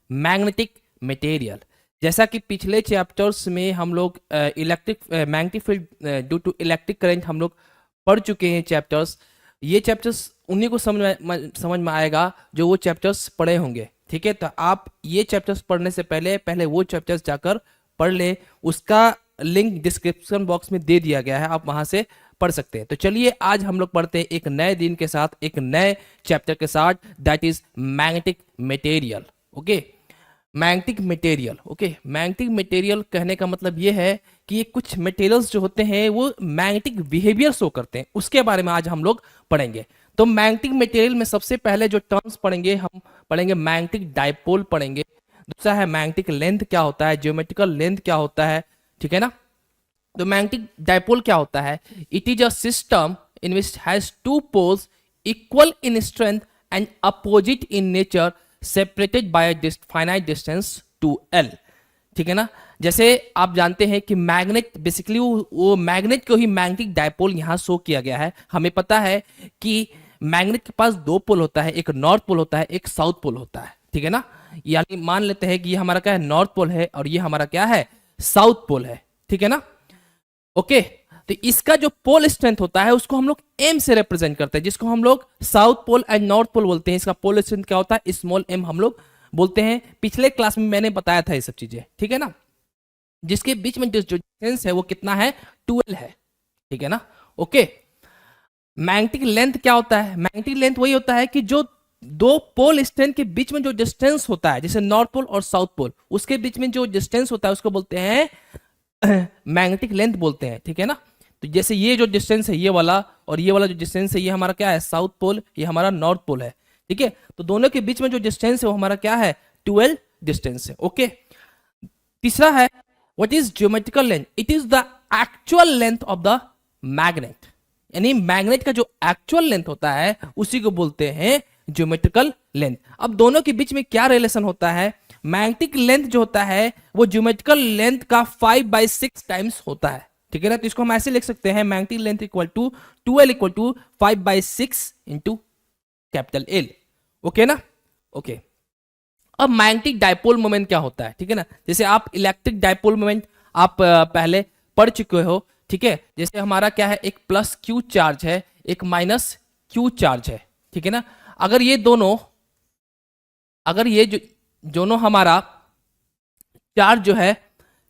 Magnetic material. जैसा कि पिछले चैप्टर्स में हम लोग electric magnetic field due to electric current हम लोग पढ़ चुके हैं चैप्टर्स। ये चैप्टर्स उन्हीं को समझ में आएगा जो वो चैप्टर्स पढ़े होंगे। ठीक है, तो आप ये चैप्टर्स पढ़ने से पहले वो चैप्टर्स जाकर पढ़ लें। उसका लिंक डिस्क्रिप्शन बॉक्स में दे दिया गया है, आप वहां से पढ़ सकते हैं। तो चलिए आज हम लोग पढ़ते हैं एक नए दिन के साथ, एक नए चैप्टर के साथ, that is magnetic material. Okay, magnetic material. Okay, magnetic material कहने का मतलब ये है कि ये कुछ मटेरियल्स जो होते हैं वो मैग्नेटिक बिहेवियर शो करते हैं, उसके बारे में आज हम लोग पढ़ेंगे। तो मैग्नेटिक मटेरियल में सबसे पहले जो टर्म्स पढ़ेंगे, हम पढ़ेंगे मैग्नेटिक डायपोल पढ़ेंगे। दूसरा है मैग्नेटिक लेंथ क्या होता है, ज्योमेट्रिकल लेंथ क्या होता है। ठीक है ना। तो मैग्नेटिक डायपोल क्या होता है? It is a system in which has two poles equal in strength and opposite in nature separated by a finite distance two L. ठीक है ना। जैसे आप जानते हैं कि मैग्नेट बेसिकली वो मैग्नेट को ही मैग्नेटिक डायपोल यहां शो किया गया है। हमें पता है कि मैग्नेट के पास दो पोल होता है, एक नॉर्थ पोल होता है, एक साउथ पोल होता है। ठीक है ना। यानी मान लेते हैं कि ये हमारा क्या है, नॉर्थ पोल है, और ये हमारा क्या है, साउथ पोल है। ठीक है ना। ओके, तो इसका जो पोल स्ट्रेंथ होता है उसको हम लोग एम से रिप्रेजेंट करते हैं, जिसको हम लोग south pole and north pole बोलते हैं। इसका पोल स्ट्रेंथ क्या होता है, स्मॉल एम हम लोग बोलते हैं। पिछले क्लास में मैंने बताया था ये सब चीजें। ठीक है ना। जिसके बीच में जो डिस्टेंस है वो कितना है, 12 है। ठीक है ना। ओके, मैग्नेटिक लेंथ क्या होता है? मैग्नेटिक लेंथ वही होता है कि जो दो पोल स्ट्रेंथ के बीच में जो डिस्टेंस होता है, जैसे नॉर्थ पोल और साउथ पोल, उसके बीच में जो डिस्टेंस होता है उसको बोलते हैं मैग्नेटिक लेंथ बोलते हैं। ठीक है ना। तो जैसे ये जो डिस्टेंस है ये वाला, और ये वाला जो डिस्टेंस है ये हमारा क्या है, साउथ पोल, ये हमारा नॉर्थ पोल है। ठीक है, तो दोनों के बीच में जो डिस्टेंस है वो हमारा क्या है, 12 डिस्टेंस है। ओके, तीसरा है what is geometrical length? It is the actual length of the magnet. यानी मैग्नेट का जो एक्चुअल लेंथ होता है उसी को बोलते हैं ज्योमेट्रिकल लेंथ। अब दोनों के बीच में क्या रिलेशन होता है? मैग्नेटिक लेंथ जो होता है वो ज्योमेट्रिकल लेंथ का 5/6 टाइम्स होता है। ठीक है ना। तो इसको हम ऐसे लिख सकते हैं, magnetic length equal to 2l equal to 5/6 into capital L. Okay ना। ओके, अब मैग्नेटिक डायपोल मोमेंट क्या होता है? ठीक है ना। जैसे आप इलेक्ट्रिक डायपोल मोमेंट आप पहले पढ़ चुके हो। ठीक है, जैसे हमारा क्या है, एक प्लस क्यू चार्ज है, एक माइनस क्यू चार्ज है। ठीक है ना। अगर ये दोनों हमारा चार्ज जो है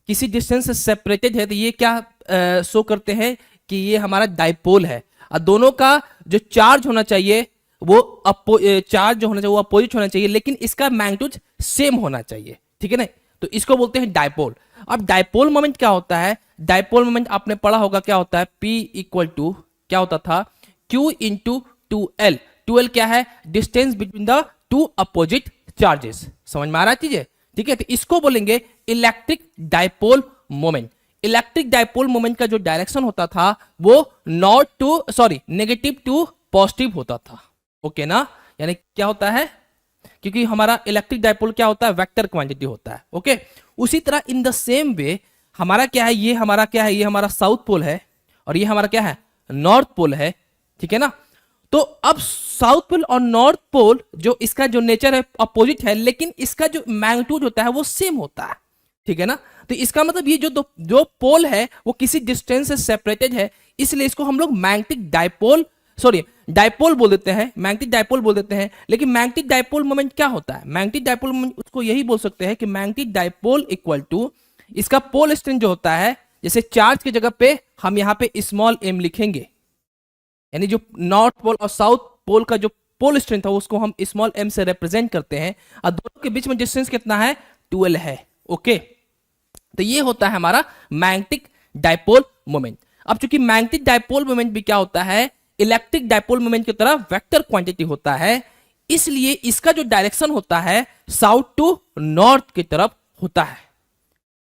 किसी डिस्टेंस से सेपरेटेड है, तो ये क्या शो करते हैं कि ये हमारा डायपोल है। और दोनों का जो चार्ज होना चाहिए वो अपोजिट होना चाहिए, लेकिन इसका मैग्नीट्यूड सेम होना चाहिए। ठीक है ना। तो इसको बोलते हैं डायपोल। अब डायपोल मोमेंट क्या होता है? डायपोल मोमेंट आपने पढ़ा होगा क्या होता है, P इक्वल टू क्या होता था, Q इंटू 2L। 2L क्या है, distance between the two opposite charges. समझ में आ रहा है चीजें? ठीक है, तो इसको बोलेंगे electric dipole moment. Electric dipole moment का जो डायरेक्शन होता था वो नेगेटिव टू पॉजिटिव होता था। ओके ना। यानी क्या होता है, क्योंकि हमारा इलेक्ट्रिक डायपोल क्या होता है, वेक्टर क्वांटिटी होता है। ओके, उसी तरह इन द सेम वे हमारा क्या है, ये हमारा साउथ पोल है, और ये हमारा क्या है, नॉर्थ पोल है। ठीक है ना। तो अब साउथ पोल और नॉर्थ पोल जो इसका जो नेचर है अपोजिट है, लेकिन इसका जो मैग्नीट्यूड होता है वो सेम होता है। ठीक है ना। तो इसका मतलब ये जो पोल है वो किसी डिस्टेंस से सेपरेटेड है, इसलिए इसको हम लोग मैग्नेटिक डायपोल बोल देते हैं, मैग्नेटिक डायपोल बोल देते हैं। लेकिन मैग्नेटिक डायपोल मोमेंट क्या होता है? मैग्नेटिक डायपोल मोमेंट उसको यही बोल सकते हैं कि मैग्नेटिक डायपोल इक्वल टू इसका पोल स्ट्रेंथ जो होता है, जैसे चार्ज की जगह पे हम यहां पे स्मॉल m लिखेंगे, यानी जो नॉर्थ पोल और साउथ पोल का जो पोल स्ट्रेंथ है उसको हम स्मॉल m से रिप्रेजेंट करते हैं, और दोनों के बीच में डिस्टेंस कितना है, 12 है। ओके, तो ये होता है हमारा मैग्नेटिक डायपोल मोमेंट। अब चूंकि मैग्नेटिक डायपोल मोमेंट भी क्या होता है, इलेक्ट्रिक डायपोल मोमेंट की तरह वेक्टर क्वांटिटी होता है, इसलिए इसका जो डायरेक्शन होता है साउथ टू नॉर्थ की तरफ होता है।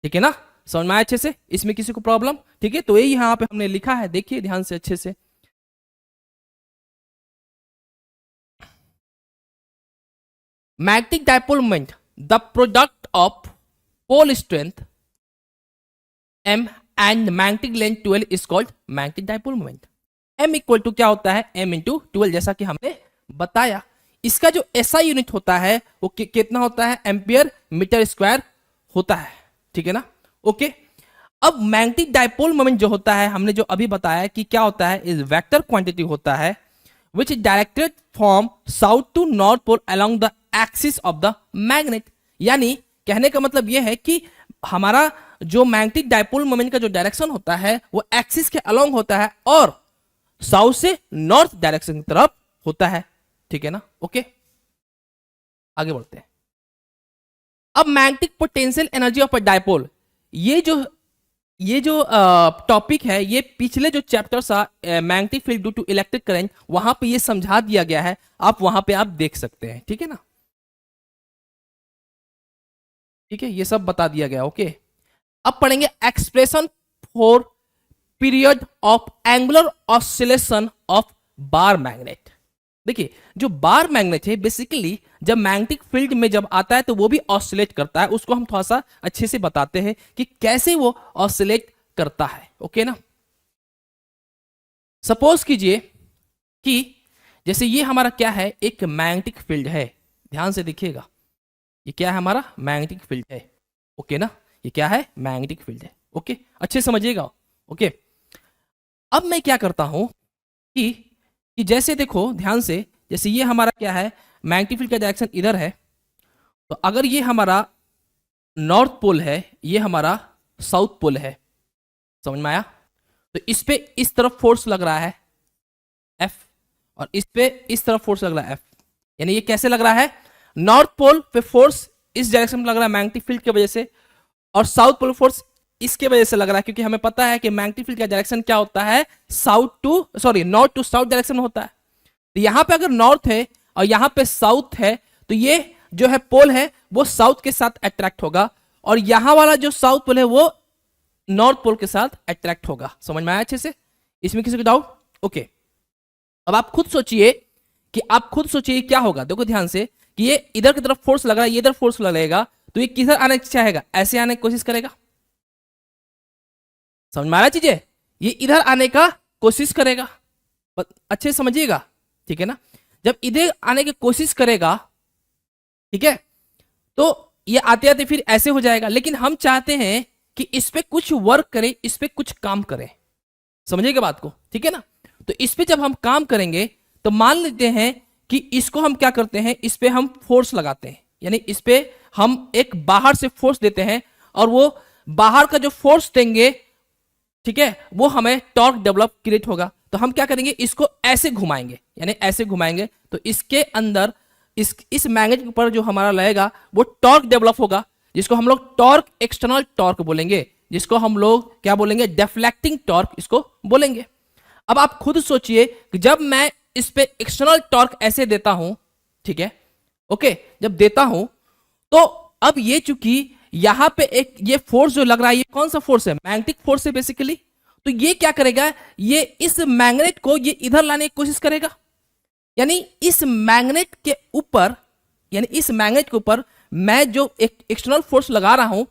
ठीक है ना। समझ में आया अच्छे से? इसमें किसी को प्रॉब्लम? ठीक है, तो यही यहां पे हमने लिखा है, देखिए ध्यान से अच्छे से। Magnetic dipole moment, the product of pole strength m and magnetic length 12 is called magnetic dipole moment. m equal to क्या होता है, m इंटू 12, जैसा कि हमने बताया। इसका जो एसआई यूनिट होता है वो कितना होता है, एम्पियर मीटर स्क्वायर होता है, ठीक है ना। ओके, अब मैग्नेटिक डाइपोल मोमेंट जो होता है, हमने जो अभी बताया कि क्या होता है, इज वेक्टर क्वांटिटी होता है which is directed from south to north pole along the axis of the magnet. यानी कहने का मतलब यह है कि हमारा जो मैग्नेटिक डाइपोल मोमेंट का जो डायरेक्शन होता है वो एक्सिस के अलोंग होता है और साउथ से नॉर्थ डायरेक्शन की तरफ होता है, ठीक है ना। ओके, आगे बढ़ते हैं। अब magnetic potential energy of a dipole, ये जो टॉपिक है, ये पिछले जो chapters magnetic field due to electric current, वहां पे ये समझा दिया गया है, आप वहां पे आप देख सकते हैं, ठीक है ना। ठीक है, ये सब बता दिया गया। ओके, अब पढ़ेंगे expression for period of angular oscillation of bar magnet. देखिए, जो बार मैग्नेट है बेसिकली जब मैग्नेटिक फील्ड में जब आता है तो वो भी ऑसिलेट करता है, उसको हम थोड़ा सा अच्छे से बताते हैं कि कैसे वो ऑसिलेट करता है। ओके ना, सपोज कीजिए कि जैसे ये हमारा क्या है, एक मैग्नेटिक फील्ड है, ध्यान से देखिएगा, ये क्या है, हमारा मैग्नेटिक फील्ड है। ओके ना, ये क्या है, मैग्नेटिक फील्ड है। ओके, अच्छे समझिएगा। ओके, अब मैं क्या करता हूं कि जैसे देखो ध्यान से, जैसे ये हमारा क्या है, मैग्नेटिक फील्ड का डायरेक्शन इधर है, तो अगर ये हमारा नॉर्थ पोल है, ये हमारा साउथ पोल है, समझ में आया, तो इस पे इस तरफ फोर्स लग रहा है F और इस पे इस तरफ फोर्स लग रहा है F। यानी ये कैसे लग रहा है, नॉर्थ पोल पे फोर्स इस डायरेक्शन में लग रहा है मैग्नेटिक फील्ड की वजह से, और साउथ पोल फोर्स इसके वजह से लग रहा है, क्योंकि हमें पता है कि मैग्नेटिक फील्ड का डायरेक्शन क्या होता है, नॉर्थ टू साउथ डायरेक्शन में होता है। तो यहां पे अगर नॉर्थ है और यहां पे साउथ है, तो ये जो है पोल है वो साउथ के साथ अट्रैक्ट होगा, और यहां वाला जो साउथ पोल है वो नॉर्थ पोल के साथ अट्रैक्ट होगा। समझ में आया अच्छे से, इसमें किसी को डाउट? ओके, अब आप खुद सोचिए क्या होगा। देखो ध्यान से कि ये इधर की तरफ फोर्स लग रहा है, ये इधर फोर्स लगेगा, तो ये किधर आने चाहेगा, ऐसे आने की कोशिश करेगा। समझ में आ रहा चीजें, ये इधर आने का कोशिश करेगा, अच्छे समझिएगा, ठीक है ना। जब इधर आने की कोशिश करेगा, ठीक है, तो ये आते आते फिर ऐसे हो जाएगा, लेकिन हम चाहते हैं कि इस पे कुछ वर्क करें, इस पे कुछ काम करें, समझिएगा बात को, ठीक है ना। तो इस पे जब हम काम करेंगे तो मान लेते हैं कि इसको हम क्या करते हैं, इस पे हम फोर्स लगाते हैं, यानी इस पे हम एक बाहर से फोर्स देते हैं, और वो बाहर का जो फोर्स देंगे, ठीक है, वो हमें टॉर्क डेवलप क्रिएट होगा। तो हम क्या करेंगे, इसको ऐसे घुमाएंगे, यानी ऐसे घुमाएंगे, तो इसके अंदर इस मैग्नेट के ऊपर जो हमारा लगेगा वो टॉर्क डेवलप होगा, जिसको हम लोग टॉर्क एक्सटर्नल टॉर्क बोलेंगे, जिसको हम लोग क्या बोलेंगे, डिफ्लेक्टिंग टॉर्क इसको बोलेंगे। अब आप खुद सोचिए कि जब मैं इस पे एक्सटर्नल टॉर्क ऐसे देता हूं, ठीक है, ओके, जब देता हूं तो अब ये चूंकि यहां पे एक ये फोर्स जो लग रहा है, ये कौन सा फोर्स है, मैग्नेटिक फोर्स है बेसिकली, तो ये क्या करेगा, ये इस मैग्नेट को ये इधर लाने की कोशिश करेगा, यानी इस मैग्नेट के ऊपर, यानी इस मैग्नेट के ऊपर मैं जो एक एक्सटर्नल फोर्स लगा रहा हूं,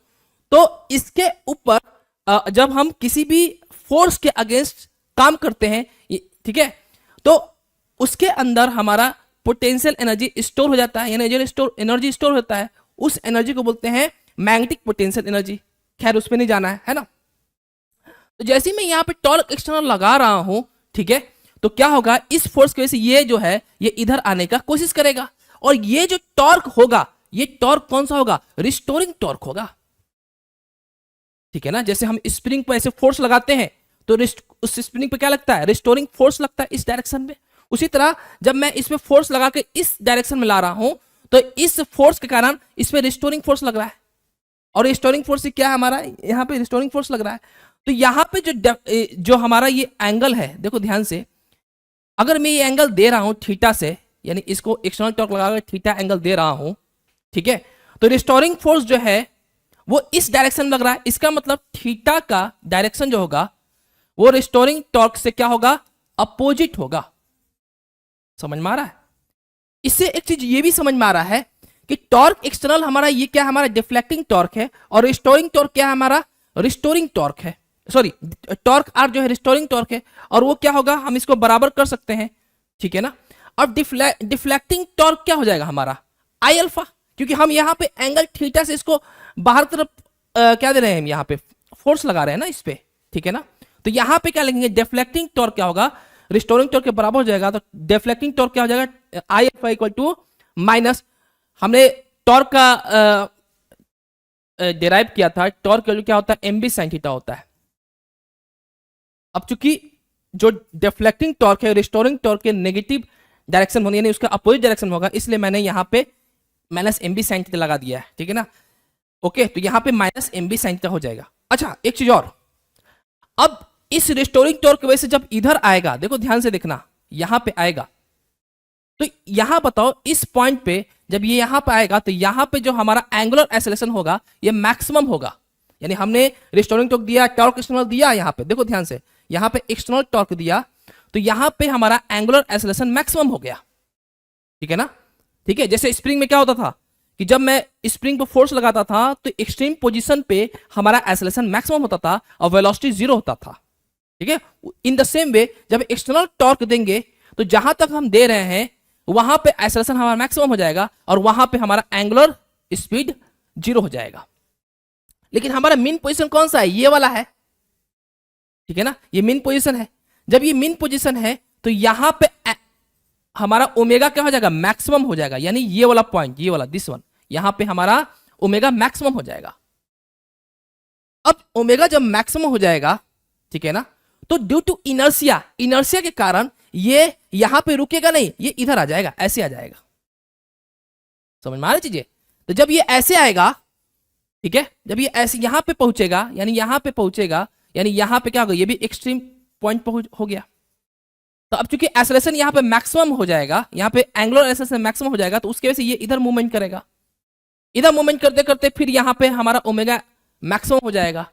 तो इसके ऊपर जब हम किसी भी फोर्स के अगेंस्ट काम करते हैं, ठीक है, तो उसके अंदर हमारा पोटेंशियल एनर्जी स्टोर हो जाता है, यानी एनर्जी स्टोर होता है, उस एनर्जी को बोलते हैं मैग्नेटिक पोटेंशियल एनर्जी। खैर उस पर नहीं जाना है ना। तो जैसे ही मैं यहां पे टॉर्क एक्सटर्नल लगा रहा हूं, ठीक है, तो क्या होगा, इस फोर्स की वजह से ये जो है ये इधर आने का कोशिश करेगा, और ये जो टॉर्क होगा, ये टॉर्क कौन सा होगा, रिस्टोरिंग टॉर्क होगा, ठीक है ना। जैसे हम स्प्रिंग पर ऐसे फोर्स लगाते हैं तो उस स्प्रिंग पे क्या लगता है, रिस्टोरिंग फोर्स लगता है इस डायरेक्शन में। उसी तरह जब मैं इसमें फोर्स लगा के इस डायरेक्शन में ला रहा हूं, तो इस फोर्स के कारण इसमें रिस्टोरिंग फोर्स लग रहा है, और रिस्टोरिंग फोर्स क्या है, हमारा यहाँ पे रिस्टोरिंग फोर्स लग रहा है। तो यहाँ पे जो हमारा ये एंगल है, देखो ध्यान से, अगर मैं ये एंगल दे रहा हूं थीटा से, यानी इसको एक्सटर्नल टॉर्क लगाकर थीटा एंगल दे रहा हूं, ठीक है, तो रिस्टोरिंग फोर्स जो है वो इस डायरेक्शन में लग रहा है, इसका मतलब थीटा का डायरेक्शन जो होगा वो रिस्टोरिंग टॉर्क से क्या होगा, अपोजिट होगा। समझ में आ रहा है। इससे एक चीज ये भी समझ में आ रहा है कि टॉर्क एक्सटर्नल हमारा ये क्या, हमारा डिफ्लेक्टिंग टॉर्क है, और रिस्टोरिंग टॉर्क क्या है, हमारा रिस्टोरिंग टॉर्क है, सॉरी टॉर्क आर जो है रिस्टोरिंग टॉर्क है, और वो क्या होगा, हम इसको बराबर कर सकते हैं, ठीक है ना। अब डिफ्लेक्टिंग टॉर्क क्या हो जाएगा हमारा, आई अल्फा, क्योंकि हम यहाँ पे एंगल थीटा से इसको बाहर तरफ क्या दे रहे हैं, हम यहाँ पे फोर्स लगा रहे हैं ना इस पे, ठीक है ना। तो यहाँ पे क्या लिखेंगे, डिफ्लेक्टिंग टॉर्क क्या होगा, रिस्टोरिंग टॉर्क के बराबर हो जाएगा। तो डिफ्लेक्टिंग टॉर्क क्या हो जाएगा, I alpha equal to minus, हमने टॉर्क का डिराइव किया था, टॉर्क का क्या होता है, एम बी साइन थीटा होता है। अब चूंकि जो डिफ्लेक्टिंग टॉर्क है रिस्टोरिंग टॉर्क के नेगेटिव डायरेक्शन होने, यानी उसका अपोजिट डायरेक्शन होगा, इसलिए मैंने यहाँ पे minus M B sine theta लगा दिया है, ठीक है ना। ओके, तो यहाँ पे minus M B sine theta हो जाएगा। अच्छा, एक चीज और, अब इस रिस्टोरिंग टॉर्क की वजह से जब इधर आएगा, देखो ध्यान से देखना, यहां पे आएगा, तो यहां बताओ इस पॉइंट पे जब ये यहां पे आएगा, तो यहां पे जो हमारा एंगुलर एक्सेलरेशन होगा ये मैक्सिमम होगा। यानी हमने रिस्टोरिंग टॉर्क दिया, टॉर्क एक्सटर्नल दिया, यहां पे देखो ध्यान से, यहां पे एक्सटर्नल टॉर्क दिया, तो यहां पे हमारा एंगुलर एक्सेलरेशन मैक्सिमम हो गया, ठीक है ना। ठीक है, जैसे स्प्रिंग में क्या होता था कि जब मैं स्प्रिंग पर फोर्स लगाता था तो एक्सट्रीम पोजीशन पे हमारा एक्सेलरेशन मैक्सिमम होता था और वेलोसिटी जीरो होता था, ठीक है। इन द सेम वे जब एक्सटर्नल टॉर्क देंगे तो जहां तक हम दे रहे हैं वहां पे एक्सेलरेशन हमारा मैक्सिमम हो जाएगा और वहां पे हमारा एंगुलर स्पीड जीरो हो जाएगा। लेकिन हमारा मीन पोजीशन कौन सा है, ये वाला है, ठीक है ना, ये मीन पोजीशन है। जब ये मीन पोजीशन है तो यहां पे हमारा ओमेगा क्या हो जाएगा, मैक्सिमम हो जाएगा, यानी ये वाला पॉइंट, ये वाला दिस वन, यहां पे हमारा ओमेगा मैक्सिमम हो जाएगा। अब ओमेगा जब मैक्सिमम हो जाएगा, ठीक है ना, तो ड्यू टू इनर्शिया, इनर्शिया के कारण ये यहां पे रुकेगा नहीं, ये इधर आ जाएगा, ऐसे आ जाएगा, समझ में आ रही चीजें। तो जब ये ऐसे आएगा, ठीक है, जब ये ऐसे यहां पे पहुंचेगा, यानी यहां पे पहुंचेगा, यानी यहां पे क्या होगा, ये भी एक्सट्रीम पॉइंट हो गया। तो अब चूंकि एक्सेलरेशन यहां पे मैक्सिमम हो जाएगा, यहां पे एंगुलर एक्सेलरेशन मैक्सिमम हो जाएगा, तो उसकी वजह से ये इधर मूवमेंट करेगा, इधर मूवमेंट करते करते फिर यहां पे हमारा ओमेगा मैक्सिमम हो जाएगा।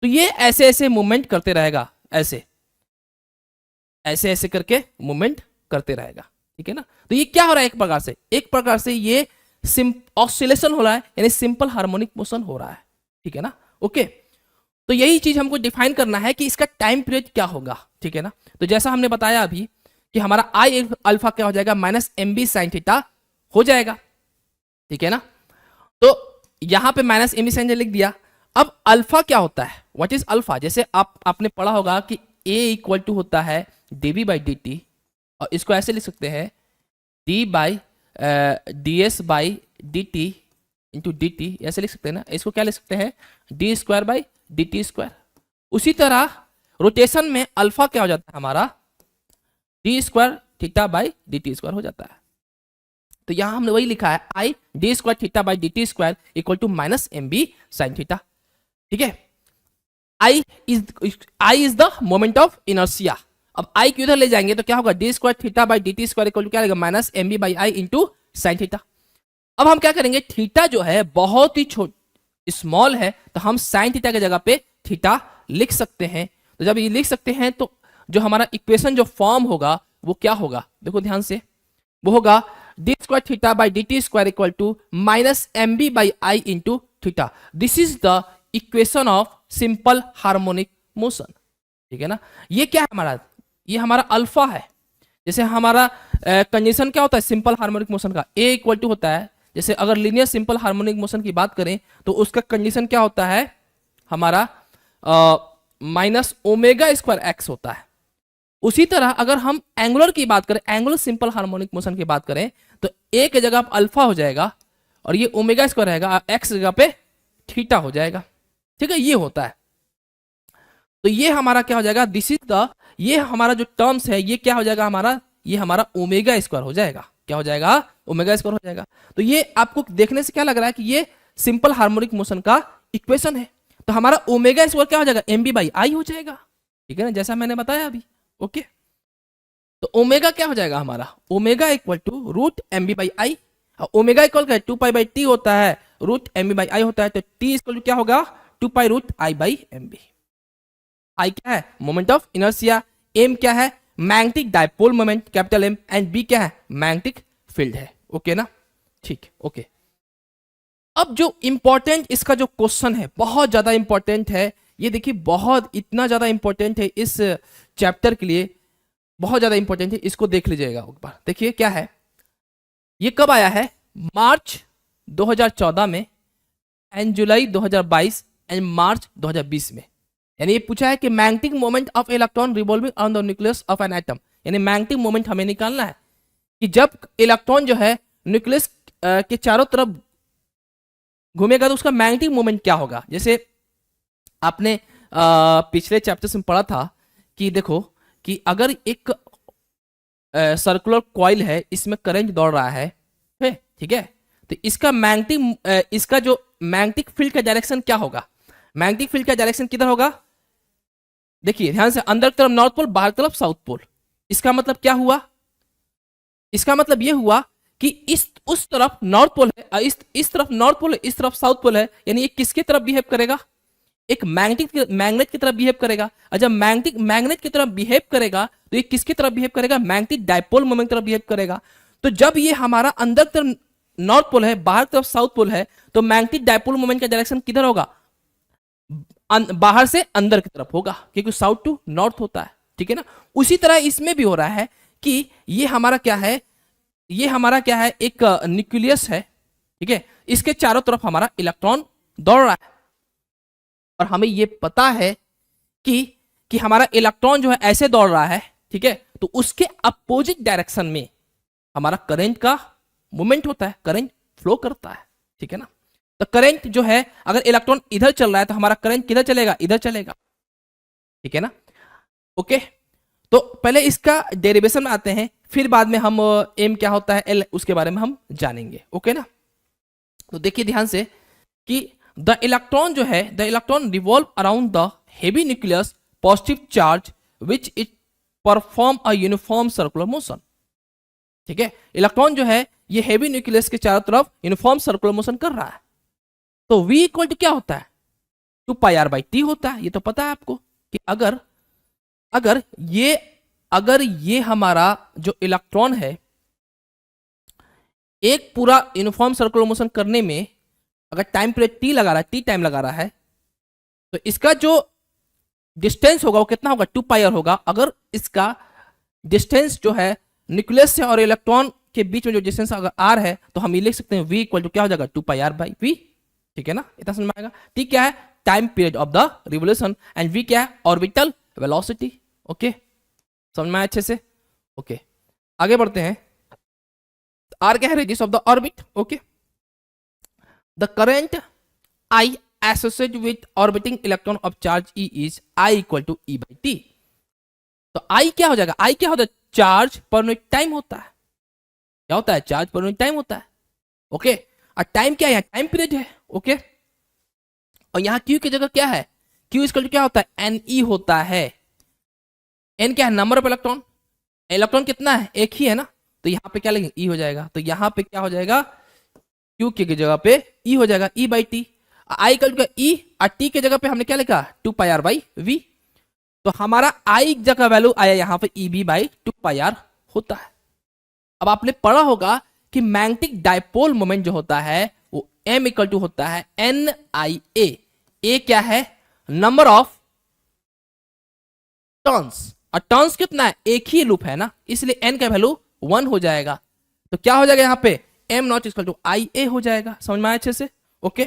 तो ये ऐसे ऐसे मूवमेंट करते रहेगा, ऐसे ऐसे ऐसे करके मूवमेंट करते रहेगा, ठीक है ना। तो ये क्या हो रहा है, एक प्रकार से ये ऑसिलेशन हो रहा है, यानी सिंपल हार्मोनिक मोशन हो रहा है, ठीक है ना। ओके, तो यही चीज हमको डिफाइन करना है कि इसका टाइम पीरियड क्या होगा, ठीक है ना। तो जैसा हमने बताया अभी कि हमारा आई अल्फा क्या हो जाएगा, minus M B sine theta हो जाएगा, ठीक है ना। तो यहां पे माइनस एम बी साइन लिख दिया। अब अल्फा क्या होता है, व्हाट इज अल्फा, जैसे आपने पढ़ा होगा कि ए इक्वल टू होता है dv बाई डी टी, और इसको ऐसे लिख सकते हैं d by D S by D T into D T, ऐसे लिख सकते हैं ना। इसको क्या लिख सकते हैं, D square by D T square. उसी तरह रोटेशन में अल्फा क्या हो जाता है हमारा, D square theta by D T square हो जाता है। तो यहां हमने वही लिखा है, I D square theta by D T square equal to minus M B sine theta, ठीक है। I is the moment of inertia. अब आई को इधर ले जाएंगे तो क्या होगा, D square theta by D T square equal to क्या रहेगा, minus M B by I into sine theta. अब हम क्या करेंगे, थीटा जो है बहुत ही स्मॉल है, तो हम साइन थीटा की जगह पे थीटा लिख सकते हैं। तो जब ये लिख सकते हैं तो जो हमारा इक्वेशन जो फॉर्म होगा वो क्या होगा, देखो ध्यान से, वो होगा D square theta by D T square equal to minus M B by I into theta. This is the equation of simple harmonic motion, ठीक है ना। ये क्या है हमारा, ये हमारा अल्फा है। जैसे हमारा कंडीशन क्या होता है सिंपल हार्मोनिक मोशन का, ए इक्वल टू होता है, जैसे अगर लीनियर सिंपल हार्मोनिक मोशन की बात करें तो उसका कंडीशन क्या होता है हमारा, माइनस ओमेगा स्क्वायर एक्स होता है। उसी तरह अगर हम एंगुलर की बात करें, एंगुलर सिंपल हार्मोनिक मोशन की बात करें, तो ए की जगह अल्फा हो जाएगा और ये ओमेगा स्क्वायर रहेगा, एक्स जगह पे थीटा हो जाएगा, ठीक है। ये होता है, तो ये हमारा क्या हो जाएगा, दिस इज द, ये हमारा जो टर्म्स है ये क्या हो जाएगा हमारा, ये हमारा ओमेगा स्क्वायर हो जाएगा, क्या हो जाएगा, ओमेगा स्क्वायर हो जाएगा। तो ये आपको देखने से क्या लग रहा है कि ये सिंपल हार्मोनिक मोशन का इक्वेशन है। तो हमारा ओमेगा स्क्वायर क्या हो जाएगा, एम बी बाई आई हो जाएगा, ठीक है ना, जैसा मैंने बताया अभी। ओके, तो ओमेगा क्या हो जाएगा हमारा, omega equal to root M B by I, omega equal का 2 पाई बाई टी होता है, root M B by I होता है, तो टी इक्वल टू क्या होगा, 2 pi root I by M B. I क्या है, मोमेंट ऑफ इनर्शिया, एम क्या है, magnetic dipole moment capital M, and B क्या है, मैग्नेटिक फील्ड है। ओके ना, ठीक, ओके। अब जो इंपॉर्टेंट इसका जो क्वेश्चन है बहुत ज्यादा इंपॉर्टेंट है, ये देखिए बहुत इतना ज्यादा इंपॉर्टेंट है इस चैप्टर के लिए। बहुत ज्यादा इंपॉर्टेंट है, इसको देख लीजिएगा एक बार। देखिए क्या है, ये कब आया है, मार्च 2014 में, एंड जुलाई 2022 एंड मार्च 2020 में। यानी ये पूछा है कि magnetic moment of electron revolving on the nucleus of an atom. यानी मैग्नेटिक मोमेंट हमें निकालना है कि जब इलेक्ट्रॉन जो है न्यूक्लियस के चारों तरफ घूमेगा तो उसका मैग्नेटिक मोमेंट क्या होगा। जैसे आपने पिछले चैप्टर्स में पढ़ा था कि देखो कि अगर एक सर्कुलर कॉइल है, इसमें करंट दौड़ रहा है, ठीक है, तो इसका मैग्नेटिक इसका जो मैग्नेटिक फील्ड का डायरेक्शन क्या होगा, मैग्नेटिक फील्ड का डायरेक्शन किधर होगा, देखिए ध्यान से, अंदर की तरफ नॉर्थ पोल, बाहर की तरफ साउथ पोल। इसका मतलब क्या हुआ, इसका मतलब यह हुआ कि इस उस तरफ नॉर्थ पोल है, इस तरफ नॉर्थ पोल है, इस तरफ साउथ पोल है, यानी ये किसके तरफ बिहेव करेगा, एक मैग्नेट की तरफ बिहेव करेगा। और जब मैग्नेट की तरफ बिहेव करेगा तो ये किसकी तरफ बिहेव करेगा, मैग्नेटिक डायपोल मोमेंट की तरफ बिहेव करेगा। तो जब ये हमारा अंदर की तरफ नॉर्थ पोल है, बाहर की तरफ साउथ पोल है, तो मैग्नेटिक डायपोल मोमेंट का डायरेक्शन किधर होगा, बाहर से अंदर की तरफ होगा, क्योंकि साउथ टू नॉर्थ होता है, ठीक है ना। उसी तरह इसमें भी हो रहा है कि ये हमारा क्या है, ये हमारा क्या है, एक न्यूक्लियस है, ठीक है, इसके चारों तरफ हमारा इलेक्ट्रॉन दौड़ रहा है, और हमें ये पता है कि हमारा इलेक्ट्रॉन जो है ऐसे दौड़ रहा है, ठीक है, तो उसके अपोजिट डायरेक्शन में हमारा करंट का मूवमेंट होता है, करंट फ्लो करता है, ठीक है ना। तो करंट जो है, अगर इलेक्ट्रॉन इधर चल रहा है तो हमारा करंट किधर चलेगा, इधर चलेगा, ठीक है ना। ओके, तो पहले इसका डेरिवेशन में आते हैं, फिर बाद में हम एम क्या होता है, एल, उसके बारे में हम जानेंगे, ओके ना। तो देखिए ध्यान से कि द इलेक्ट्रॉन जो है, the electron revolve around the heavy nucleus positive charge which it perform a uniform circular motion, ठीक है। इलेक्ट्रॉन जो है ये हेवी न्यूक्लियस के चारों तरफ यूनिफॉर्म सर्कुलर मोशन कर रहा है। तो V इक्वल टू क्या होता है, 2πr/t होता है। ये तो पता है आपको कि अगर अगर ये हमारा जो इलेक्ट्रॉन है एक पूरा यूनिफॉर्म सर्कुलर मोशन करने में अगर टाइम पीरियड t लगा रहा है, t टाइम लगा रहा है, तो इसका जो डिस्टेंस होगा वो कितना होगा, 2πr होगा। अगर इसका डिस्टेंस जो है न्यूक्लियस से और इलेक्ट्रॉन के बीच में जो डिस्टेंस अगर r है, तो हम ये लिख सकते हैं V इक्वल टू क्या हो जाएगा, 2πr/v, ठीक है ना। इतना समझ में आएगा। t क्या है, time period of the revolution, and v क्या है, ऑर्बिटल वेलोसिटी। ओके, समझ में आया अच्छे से। ओके, आगे बढ़ते हैं। r क्या है, radius of the orbit. Okay, the current I associated with orbiting electron of charge E is I equal to E/t। तो I क्या हो जाएगा, I क्या होता है, चार्ज पर यूनिट टाइम होता है। क्या होता है, चार्ज पर यूनिट टाइम होता है। ओके, और टाइम क्या है, यहाँ टाइम पीरियड है। ओके, और यहाँ Q की जगह क्या है, Q इक्वल टू क्या होता है, Ne होता है। N क्या है, नंबर ऑफ इलेक्ट्रॉन, इलेक्ट्रॉन कितना है, एक ही है ना, तो यहाँ पे क्या लेंगे, E हो जाएगा। तो यहाँ पे क्या हो जाएगा, Q की जगह पे E हो जाएगा, E/t। I equal to E और T के जगह पे हमने क्या लिखा, 2πr/v। तो हमारा I जगह वैल्यू आया यहाँ पे Eb/2πr होता है। अब आपने पढ़ा होगा कि मैग्नेटिक डायपोल मोमेंट जो होता है वो M इक्वल टू होता है NIA। A क्या है, नंबर ऑफ टर्न्स, और टर्न्स कितना है, एक ही लूप है ना, इसलिए N का वैल्यू 1 हो जाएगा। तो क्या हो जाएगा यहाँ पे, M0 इक्वल टू IA हो जाएगा। समझ में आया अच्छे से। ओके,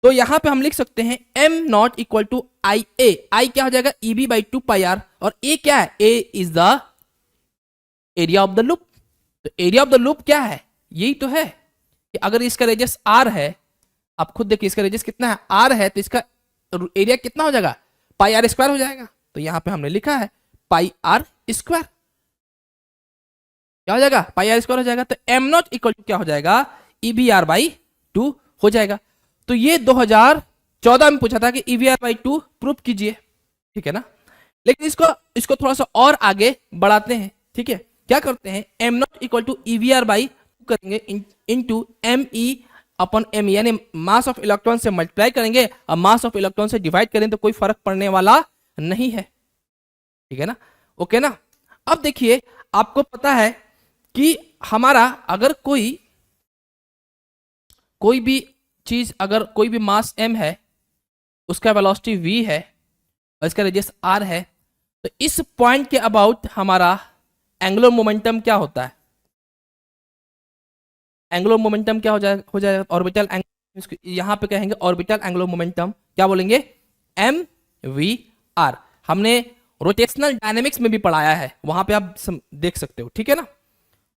तो यहां पे हम लिख सकते हैं M0 equal to IA। I क्या हो जाएगा, Eb/2πr, और A क्या है, A is the area of the loop. तो एरिया ऑफ द लूप क्या है, यही तो है कि अगर इसका रेडियस R है, आप खुद देखिए इसका रेडियस कितना है, R है, तो इसका एरिया कितना हो जाएगा, πr² हो जाएगा। तो यहां पे हमने लिखा है πr², क्या हो जाएगा, πr² हो जाएगा। तो M0 इक्वल टू क्या हो जाएगा, EBR/2 हो जाएगा। तो ये 2014 में पूछा था कि EVR/2 प्रूफ कीजिए, ठीक है ना। लेकिन इसको थोड़ा सा और आगे बढ़ाते हैं, ठीक है। क्या करते हैं, M0 इक्वल टू EVR/2 करेंगे इनटू ME/m, यानी मास ऑफ इलेक्ट्रॉन से मल्टीप्लाई करेंगे और मास ऑफ इलेक्ट्रॉन से डिवाइड करें तो कोई फर्क पड़ने वाला नहीं है, ठीक है ना। ओके ना। अब देखिए, आपको पता है कि हमारा अगर कोई भी चीज, अगर कोई भी मास m है, उसका वेलोसिटी v है और इसका रेडियस r है, तो इस पॉइंट के अबाउट हमारा एंगुलर मोमेंटम क्या होता है? एंगुलर मोमेंटम क्या हो जाएगा ऑर्बिटल यहां पे कहेंगे ऑर्बिटल एंगुलर मोमेंटम क्या बोलेंगे? M V R. हमने रोटेशनल डायनेमिक्स में भी पढ़ाया है, वहां पे आप देख सकते हो, ठीक है ना?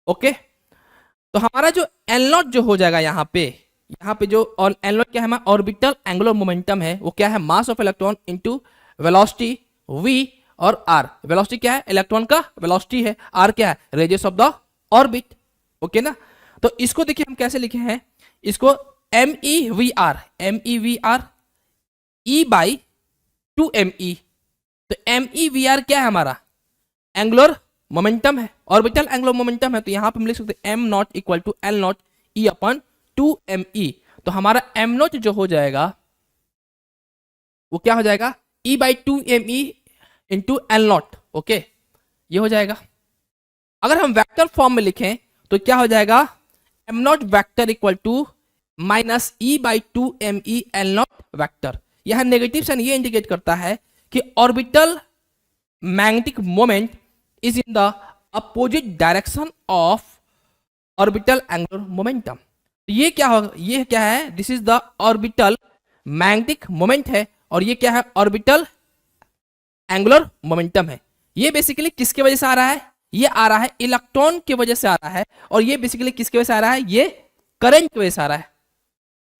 ओके, तो हमारा जो एल नॉट जो हो जाएगा यहाँ पे जो एल नॉट क्या है हमारा ऑर्बिटल एंगुलर मोमेंटम है, वो क्या है? Mass of electron into velocity v और r। वेलोसिटी क्या है? इलेक्ट्रॉन का वेलोसिटी है, r क्या है? Radius of the orbit. Okay ना? तो इसको देखिए हम कैसे लिखे हैं इसको, M E V R E by 2 me। तो MEVR क्या है हमारा? एंगुलर मोमेंटम है, ऑर्बिटल एंगुलर मोमेंटम है। तो यहां पे हम लिख सकते हैं M naught equal to L naught E upon 2me। तो हमारा एम नॉट जो हो जाएगा वो क्या हो जाएगा? E by 2me into L not. Okay, ये हो जाएगा। अगर हम वेक्टर फॉर्म में लिखें तो क्या हो जाएगा? M naught vector equal to minus E by 2me L naught vector. यह नेगेटिव साइन ये इंडिकेट करता है कि orbital magnetic moment is in the opposite direction of orbital angular momentum. ये क्या होगा? ये क्या है? This is the orbital magnetic moment है, और ये क्या है? ऑर्बिटल एंगुलर मोमेंटम है। ये बेसिकली किसके वजह से आ रहा है? ये आ रहा है इलेक्ट्रॉन की वजह से आ रहा है, और ये बेसिकली किसकी वजह से आ रहा है? ये करंट की वजह से आ रहा है,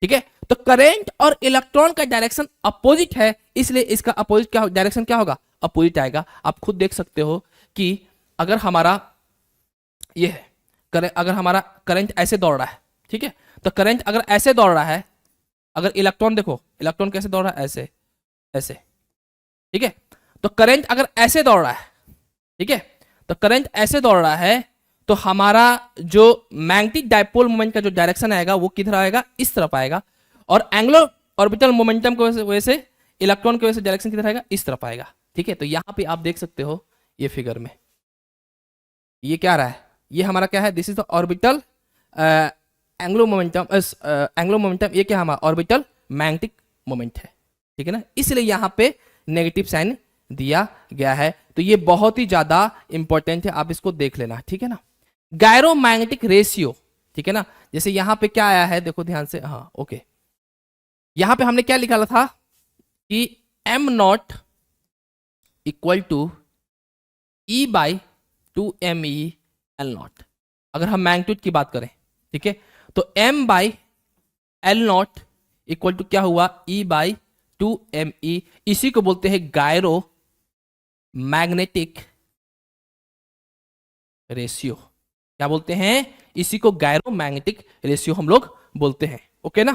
ठीक है? तो करंट और इलेक्ट्रॉन का डायरेक्शन अपोजिट है, इसलिए इसका अपोजिट क्या डायरेक्शन क्या होगा? अपोजिट आएगा। आप खुद देख सकते हो कि अगर हमारा ये है अगर हमारा करंट ऐसे दौड़ रहा है, ठीक है? तो करंट अगर ऐसे दौड़ रहा है, अगर इलेक्ट्रॉन देखो, इलेक्ट्रॉन कैसे दौड़ रहा है? ऐसे ऐसे, ठीक है? तो करंट अगर ऐसे दौड़ रहा है, ठीक है, तो करंट ऐसे दौड़ रहा है, तो हमारा जो मैग्नेटिक डायपोल मोमेंट का जो डायरेक्शन आएगा वो किधर आएगा? इस तरफ आएगा। और एंगुलर ऑर्बिटल मोमेंटम की वजह से इलेक्ट्रॉन की वजह से डायरेक्शन किधर आएगा? इस तरफ आएगा, ठीक है? तो यहां पे आप देख सकते हो ये फिगर में ये क्या रहा है? ये हमारा क्या है? This is the orbital angular momentum. Angular momentum ये क्या हमारा? ऑर्बिटल मैग्नेटिक मोमेंट है, ठीक है ना? इसलिए यहां पे नेगेटिव साइन दिया गया है। तो ये बहुत ही ज्यादा इंपॉर्टेंट है, आप इसको देख लेना, ठीक है ना? गायरोमैग्नेटिक रेशियो, ठीक है ना? जैसे यहां पे क्या आया है, देखो ध्यान से, हाँ ओके, यहां पे हमने क्या लिखा था कि M naught equal to E by 2me L naught. अगर हम मैग्नीट्यूड की बात करें, ठीक है, तो m by L naught equal to क्या हुआ? E by 2me। इसी को बोलते हैं गायरो मैग्नेटिक रेशियो। क्या बोलते हैं? इसी को गायरो मैग्नेटिक रेशियो हम लोग बोलते हैं, ओके ना?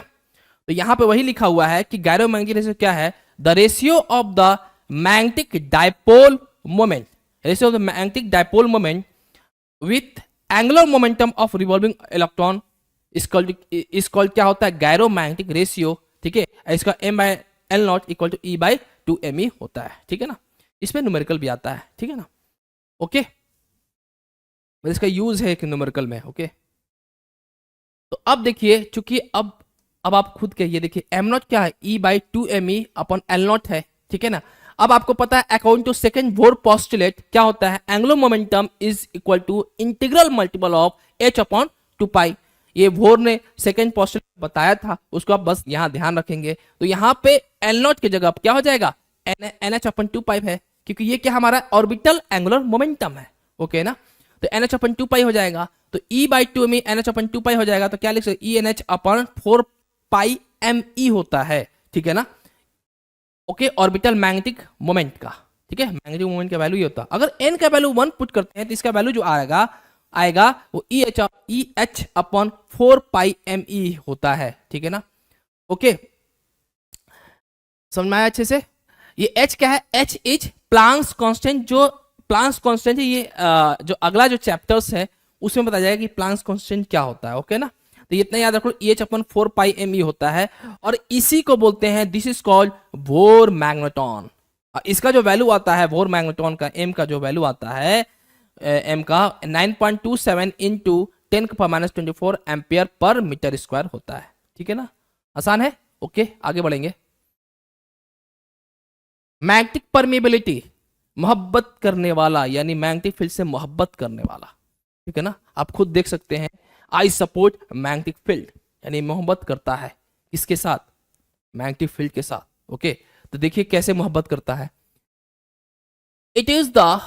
तो यहां पे वही लिखा हुआ है कि गायरो मैग्नेटिक रेशियो क्या है? The ratio of the magnetic dipole moment, ratio of the magnetic dipole moment with angular momentum of revolving electron is called क्या होता है? गायरो मैग्नेटिक रेशियो, ठीक है? इसका m by L naught equal to E by 2me होता है, ठीक है ना? इसमें न्यूमेरिकल भी आता है, ठीक है ना? ओके, इसका यूज है एक न्यूमेरिकल में, ओके? तो अब देखिए, चूंकि अब आप खुद कहिए, देखिए एम नॉट क्या है? E by 2me upon L naught है, ठीक है ना? अब आपको पता है according to second Bohr postulate क्या होता है? Angular momentum is equal to integral multiple of h upon 2 ये भोर ने सेकंड पोस्टुलेट बताया था, उसको आप बस यहां ध्यान रखेंगे। तो यहां पे एल नॉट की जगह क्या हो जाएगा? NH अपॉन 2 है, क्योंकि ये क्या हमारा ऑर्बिटल एंगुलर मोमेंटम है, ओके ना? तो NH अपॉन 2 हो जाएगा। तो E by 2me NH upon 2 हो जाएगा। तो क्या लिख सकते? ENH अपॉन 4me होता है, ठीक है ना? ओके, ऑर्बिटल मैग्नेटिक मोमेंट का, ठीक है? मैग्नेटिक मोमेंट का वैल्यू ये होता है। अगर n का वैल्यू 1 पुट करते हैं तो इसका वैल्यू जो आएगा वो EH अपॉन 4me होता है, ठीक है ना? ओके, समझ में आया अच्छे से? ये h क्या है? h is Planck's constant. जो प्लांक्स कांस्टेंट है, ये जो अगला जो चैप्टर्स है उसमें बताया जाएगा कि प्लांक्स कांस्टेंट क्या होता है, ओके ना? तो इतना याद रखो, EH अपॉन 4me होता है, और इसी को बोलते हैं, this is called bore magneton. इसका जो वैल्यू आता है बोर मैग्नेटॉन का, m का जो वैल्यू आता है m का 9.27 into 10⁻⁻24 ampere per metre square होता है, ठीक है ना? आसान है, ओके? आगे बढ़ेंगे। मैग्नेटिक परमेबिलिटी, मोहब्बत करने वाला, यानी मैग्नेटिक फील्ड से मोहब्बत करने वाला, ठीक है ना। आप खुद देख सकते हैं, आई सपोर्ट मैग्नेटिक फील्ड, यानी मोहब्बत करता है किसके साथ, मैग्नेटिक फील्ड के साथ। ओके, तो देखिए कैसे मोहब्बत करता है। It is the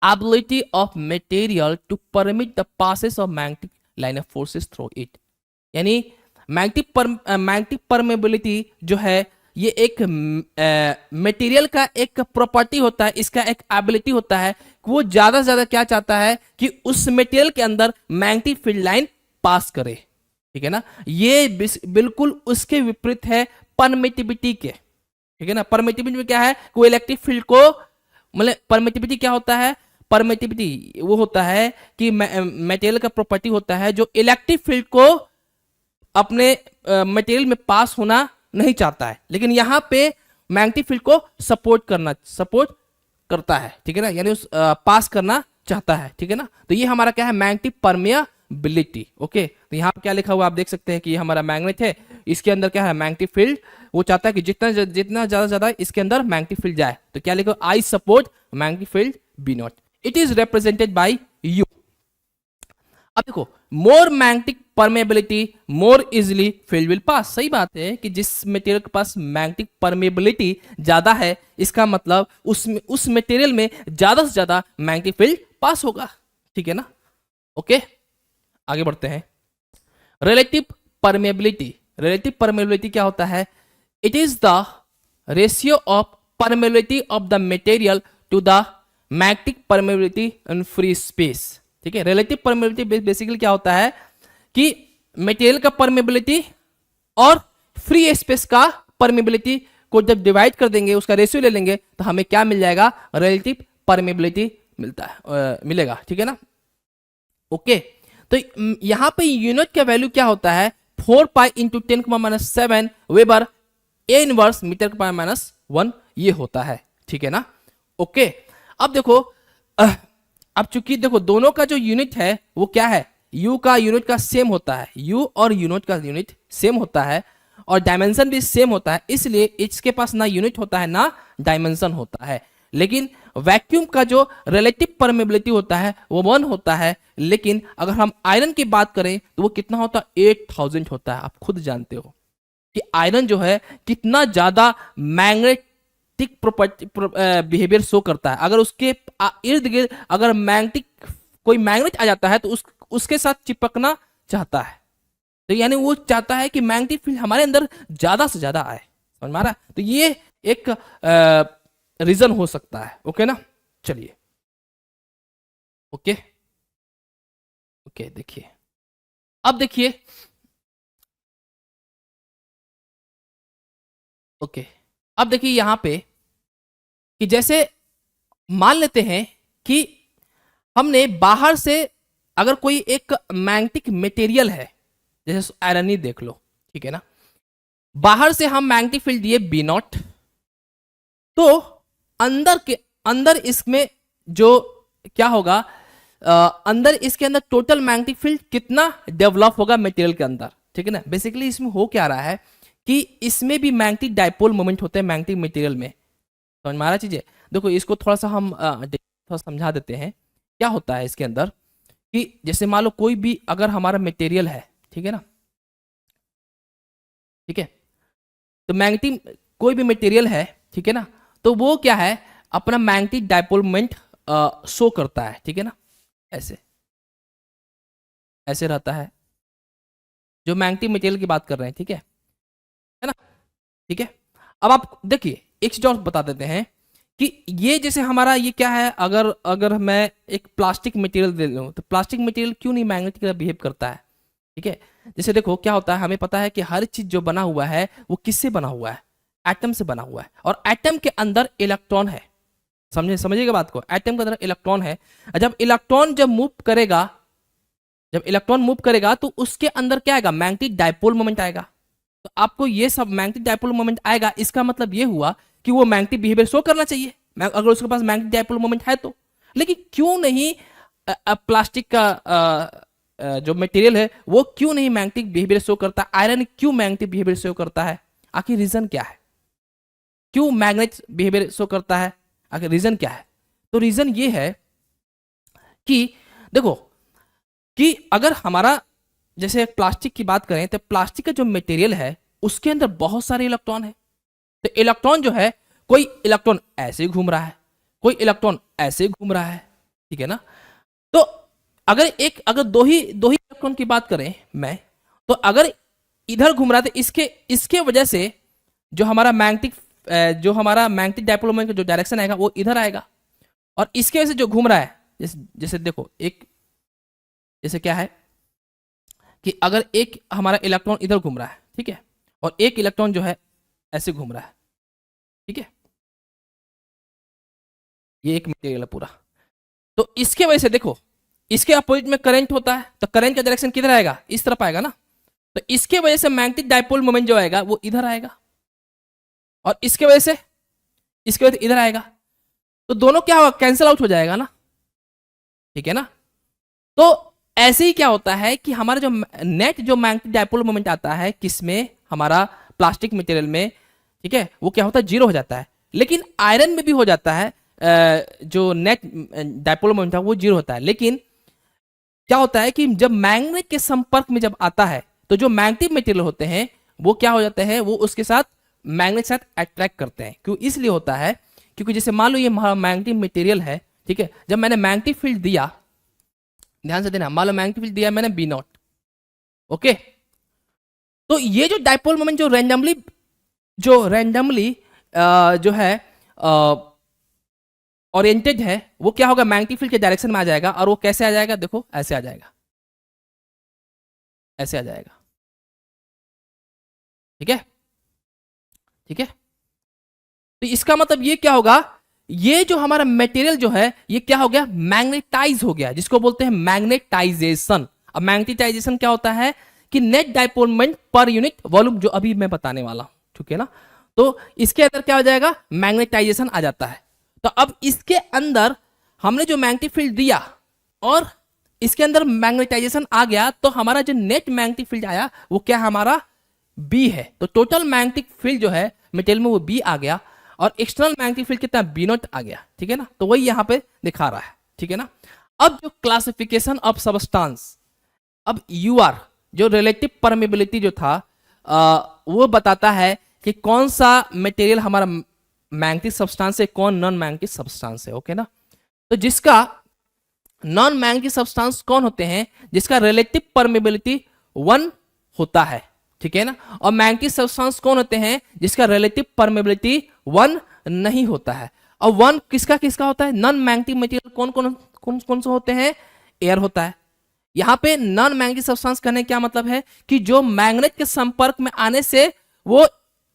ability of material to permit the passes of magnetic line of forces through it, यानी मैग्नेटिक परमेबिलिटी जो है ये एक मटेरियल का एक प्रॉपर्टी होता है, इसका एक एबिलिटी होता है कि वो ज्यादा से ज्यादा क्या चाहता है कि उस मटेरियल के अंदर मैग्नेटिक फील्ड लाइन पास करे, ठीक है ना। ये बिल्कुल उसके विपरीत है परमिटिविटी के, ठीक है ना। परमिटिविटी में क्या है, कोई इलेक्ट्रिक फील्ड को, मतलब परमिटिविटी क्या होता है, परमिटिविटी वो होता है कि मटेरियल का प्रॉपर्टी होता है जो इलेक्ट्रिक फील्ड को अपने मटेरियल में पास होना नहीं चाहता है, लेकिन यहां पे मैग्नेटिक फील्ड को सपोर्ट करता है, ठीक है ना, यानी उस पास करना चाहता है, ठीक है ना। तो ये हमारा क्या है, मैग्नेटिक परमियाबिलिटी। ओके, तो यहाँ पे क्या लिखा हुआ आप देख सकते हैं कि ये हमारा मैग्नेट है, इसके अंदर क्या है, मैग्नेटिक फील्ड, वो चाहता है कि जितना ज्यादा इसके अंदर मैग्नेटिक फील्ड जाए, तो क्या लिखो, I support magnetic field B not, it is represented by U. अब देखो, more magnetic permeability more easily field will pass, सही बात है कि जिस मटेरियल के पास मैग्नेटिक परमेबिलिटी ज्यादा है, इसका मतलब उस मटेरियल में ज्यादा से ज्यादा मैग्नेटिक फील्ड पास होगा, ठीक है ना। ओके, आगे बढ़ते हैं। रिलेटिव परमेबिलिटी क्या होता है, it is the ratio of permeability of the material to the magnetic permeability in free space, ठीक है। रिलेटिव परमेबिलिटी बेसिकली क्या होता है कि मटेरियल का परमेबिलिटी और फ्री स्पेस का परमेबिलिटी को जब डिवाइड कर देंगे, उसका रेशियो ले लेंगे, तो हमें क्या मिल जाएगा, रिलेटिव परमेबिलिटी मिलेगा, ठीक है ना। ओके, तो यहां पे यूनिट का वैल्यू क्या होता है, 4 pi into 10⁻⁷ weber A inverse metre के पावर -1 ये होता है, ठीक है ना। ओके, अब देखो, अब चूंकि देखो दोनों का जो यूनिट है वो क्या है, u का यूनिट का सेम होता है, u और यूनिट का यूनिट सेम होता है और डायमेंशन भी सेम होता है, इसलिए इसके पास ना यूनिट होता है ना डायमेंशन होता है। लेकिन वैक्यूम का जो रिलेटिव परमेबिलिटी होता है वो 1 होता है, लेकिन अगर हम आयरन की बात करें तो वो कितना होता है, 8000 होता है। आप खुद जानते हो कि आयरन जो है कितना ज्यादा मैग्नेटिक प्रॉपर्टी बिहेवियर शो करता है। अगर उसके इर्द गिर्द अगर कोई मैग्नेट आ जाता है तो उसके साथ चिपकना चाहता है, तो यानी वो चाहता है कि मैग्नेटिक फील्ड हमारे अंदर ज्यादा से ज्यादा आए, समझ में आ रहा है। तो ये एक रीजन हो सकता है, ओके ना। चलिए, ओके ओके, देखिए, अब देखिए, ओके, अब देखिए यहां पे कि जैसे मान लेते हैं कि हमने बाहर से अगर कोई एक मैग्नेटिक मटेरियल है, जैसे आयरन ही देख लो, ठीक है ना, बाहर से हम मैग्नेटिक फील्ड दिए बी नॉट, तो अंदर इसमें जो क्या होगा, अंदर इसके अंदर टोटल मैग्नेटिक फील्ड कितना डेवलप होगा मटेरियल के अंदर, ठीक है ना। बेसिकली इसमें हो क्या रहा है कि इसमें भी मैग्नेटिक डाइपोल मोमेंट होते हैं मैग्नेटिक मटेरियल में, समझ में आ रहा चीजें। देखो इसको थोड़ा सा हम थोड़ा समझा देते हैं क्या होता है इसके अंदर, कि जैसे मान लो कोई भी अगर हमारा मटेरियल है, ठीक है ना, ठीक है, तो मैग्नेटिक कोई भी मटेरियल है, ठीक है ना, तो वो क्या है, अपना मैग्नेटिक डाइपोल मोमेंट शो करता है, ठीक है ना, ऐसे ऐसे रहता है, जो मैग्नेटिक मटेरियल की बात कर रहे हैं, ठीक है ना, ठीक है। अब आप देखिए एक चीज और बता देते हैं कि ये जैसे हमारा ये क्या है, अगर मैं एक प्लास्टिक मटेरियल दे लूं, तो प्लास्टिक मटेरियल क्यों नहीं मैग्नेटिक की तरह बिहेव करता है, ठीक है। जैसे देखो क्या होता है, हमें पता है कि हर चीज जो बना हुआ है वो किससे बना हुआ है, एटम से बना हुआ है, और एटम के अंदर इलेक्ट्रॉन है, समझिएगा बात को, एटम के अंदर इलेक्ट्रॉन है। जब इलेक्ट्रॉन मूव करेगा तो उसके अंदर क्या आएगा, मैग्नेटिक डाइपोल मोमेंट आएगा। तो आपको ये सब मैग्नेटिक डाइपोल मोमेंट आएगा, इसका मतलब ये हुआ कि वो मैग्नेटिक बिहेवियर शो करना चाहिए अगर उसके पास मैग्नेटिक डाइपोल मोमेंट है तो। लेकिन क्यों नहीं प्लास्टिक का जो मटेरियल है वो क्यों नहीं मैग्नेटिक बिहेवियर शो करता, आयरन क्यों मैग्नेटिक बिहेवियर शो करता है, आखिर रीजन क्या है, क्यों मैग्नेट बिहेवियर शो करता है, आखिर रीजन क्या है? तो रीजन ये है कि देखो कि अगर हमारा जैसे प्लास्टिक की बात करें तो प्लास्टिक का जो मटेरियल है उसके अंदर बहुत सारे इलेक्ट्रॉन है। तो इलेक्ट्रॉन जो है, कोई इलेक्ट्रॉन ऐसे ही घूम रहा है, कोई इलेक्ट्रॉन ऐसे ही घूम रहा है, ठीक है ना। तो अगर दो ही इलेक्ट्रॉन की बात करें मैं, तो अगर इधर घूम रहा है तो इसके इसके वजह से जो हमारा मैग्नेटिक डायपोल मोमेंट का जो डायरेक्शन आएगा वो इधर आएगा, और इसके वजह से जो घूम रहा है, जैसे देखो एक, जैसे क्या है कि अगर एक हमारा इलेक्ट्रॉन इधर घूम रहा है, ठीक है, और एक इलेक्ट्रॉन जो है ऐसे घूम रहा है, ठीक है, ये एक मटेरियल है पूरा। तो इसके वजह से देखो, इसके अपोजिट में करंट होता है, तो करंट का डायरेक्शन किधर आएगा? इस तरफ आएगा ना। तो इसके वजह से मैग्नेटिक डायपोल मोमेंट जो आएगा वो इधर आएगा, और इसके वजह से इधर आएगा। तो दोनों क्या होगा? कैंसिल आउट हो जाएगा ना, ठीक है ना। तो ऐसे ही क्या होता है कि हमारा जो नेट जो मैग्नेटिक डायपोल मोमेंट आता है किसमें? हमारा प्लास्टिक मटेरियल में, ठीक है, वो क्या होता है? जीरो हो जाता है। लेकिन आयरन में भी हो जाता है, जो नेट डायपोल मोमेंट है वो जीरो होता है। लेकिन क्या होता है कि जब मैग्नेट के संपर्क में जब आता है तो जो मैग्नेटिक मटेरियल होते हैं वो क्या हो जाते हैं? वो उसके साथ मैग्नेट साथ अट्रैक्ट करते हैं। क्यों? इसलिए होता है क्योंकि जैसे मान लो ये मैग्नेटिक मटेरियल है, ठीक है, जब मैंने मैग्नेटिक फील्ड दिया, ध्यान से देना, मान लो मैग्नेटिक फील्ड दिया मैंने बी नॉट, ओके, तो ये जो डायपोल मोमेंट जो रैंडमली जो है ओरिएंटेड है, वो क्या होगा? मैग्नेटिक फील्ड के डायरेक्शन में आ जाएगा। और वो कैसे आ जाएगा? देखो ऐसे आ जाएगा, ऐसे आ जाएगा, ठीक है, ठीक है। तो इसका मतलब ये क्या होगा? ये जो हमारा मटेरियल जो है ये क्या हो गया? मैग्नेटाइज हो गया, जिसको बोलते हैं मैग्नेटाइजेशन। अब मैग्नेटाइजेशन क्या होता है कि net dipole moment per unit volume, जो अभी मैं बताने वाला हूं, ठीक है ना। तो इसके अंदर क्या हो जाएगा? मैग्नेटाइजेशन आ जाता है। तो अब इसके अंदर हमने जो मैग्नेटिक फील्ड दिया और इसके अंदर मैग्नेटाइजेशन आ गया, तो हमारा जो नेट मैग्नेटिक फील्ड आया वो क्या हमारा? बी है। तो टोटल मैग्नेटिक फील्ड जो है मटेरियल में वो बी आ गया, और एक्सटर्नल मैग्नेटिक फील्ड कितना? बी नॉट आ गया, ठीक है ना। तो वही यहां पे दिखा रहा है, ठीक है ना। अब जो क्लासिफिकेशन ऑफ सबस्टांस, अब यूआर जो रिलेटिव परमेबिलिटी जो था, वो बताता है कि कौन सा मटेरियल हमारा मैग्नेटिक सब्सटेंस है, कौन नॉन मैग्नेटिक सब्सटेंस है, ओके ना। तो जिसका नॉन मैग्नेटिक सब्सटेंस कौन होते हैं? जिसका रिलेटिव परमेबिलिटी 1 होता है, ठीक है ना। और मैग्नेटिक सब्सटेंस कौन होते हैं? जिसका रिलेटिव परमेबिलिटी 1 नहीं होता है। और 1 किसका किसका होता है? नॉन मैग्नेटिक मटेरियल कौन कौन कौन कौन से होते हैं? एयर होता है। यहां पे नॉन मैग्नेटिक सब्सटेंस कहने क्या मतलब है कि जो मैग्नेट के संपर्क में आने से वो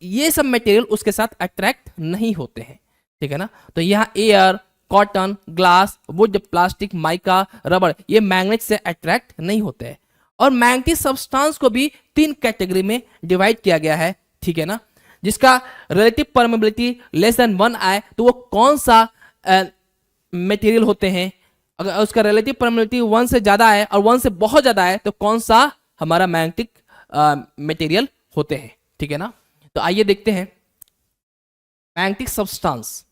ये सब मटेरियल उसके साथ अट्रैक्ट नहीं होते हैं, ठीक है ना। तो यहां air, cotton, glass, would, plastic, mica, rubber, ये मैग्नेट से अट्रैक्ट नहीं होते हैं। और मैग्नेटिक सब्सटेंस को भी 3 कैटेगरी में डिवाइड किया गया है, ठीक है ना। जिसका रिलेटिव परमेबिलिटी लेस देन 1 आए तो वो कौन सा मटेरियल होते हैं? अगर उसका रिलेटिव परमेबिलिटी 1 से ज्यादा आए और 1 से बहुत ज्यादा आए तो कौन सा हमारा मैग्नेटिक मटेरियल होते हैं, ठीक है ना। तो आइए देखते हैं मैग्नेटिक सब्सटेंस।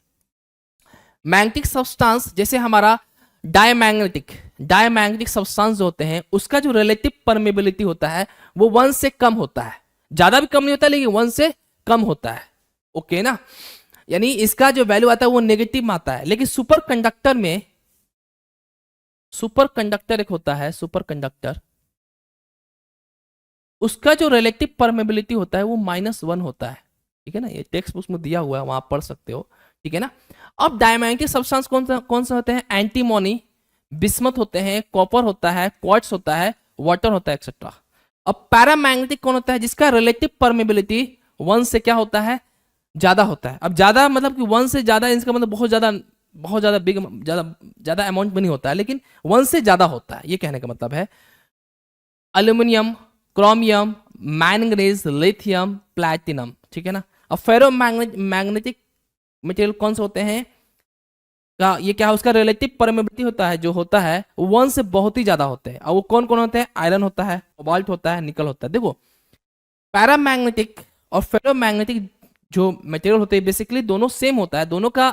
मैग्नेटिक सब्सटेंस जैसे हमारा डायमैग्नेटिक सब्सटेंस जो होते हैं उसका जो रिलेटिव परमेबिलिटी होता है वो 1 से कम होता है। ज्यादा भी कम नहीं होता लेकिन 1 से कम होता है, ओके ना। यानी इसका जो वैल्यू आता है वो नेगेटिव में आता है। लेकिन सुपर कंडक्टर एक होता है, सुपर कंडक्टर, उसका जो रिलेटिव परमेबिलिटी होता है वो -1 होता है, ठीक है ना। ये टेक्स्ट बुक में दिया हुआ है, वहां पढ़ सकते हो, ठीक है ना। अब डायमैग्नेटिक सब्सटेंस कौन से होते हैं? एंटीमोनी, बिस्मथ होते हैं, कॉपर होता है, क्वार्ट्ज होता है, वाटर होता है, एक्सेट्रा। अब पैरामैग्नेटिक कौन होता है? जिसका रिलेटिव परमेबिलिटी 1 से क्या होता है? ज्यादा होता है। अब ज्यादा मतलब कि 1 से ज्यादा, इसका मतलब बहुत ज्यादा बिग, ज्यादा अमाउंट में नहीं होता है, लेकिन 1 से ज्यादा होता है, ये कहने का मतलब है। Aluminium, chromium, manganese, lithium, platinum, ठीक है ना। अब फेरो मैग्नेटिक मटेरियल कौन से होते हैं? ये क्या है? उसका रिलेटिव परमेबिलिटी होता है जो होता है 1 से बहुत ही ज्यादा होते हैं। और वो कौन कौन होते हैं? आयरन होता है, कोबाल्ट होता है, निकल होता है। देखो पैरामैग्नेटिक और फेरोमैग्नेटिक जो मटेरियल होते हैं बेसिकली दोनों सेम होता है, दोनों का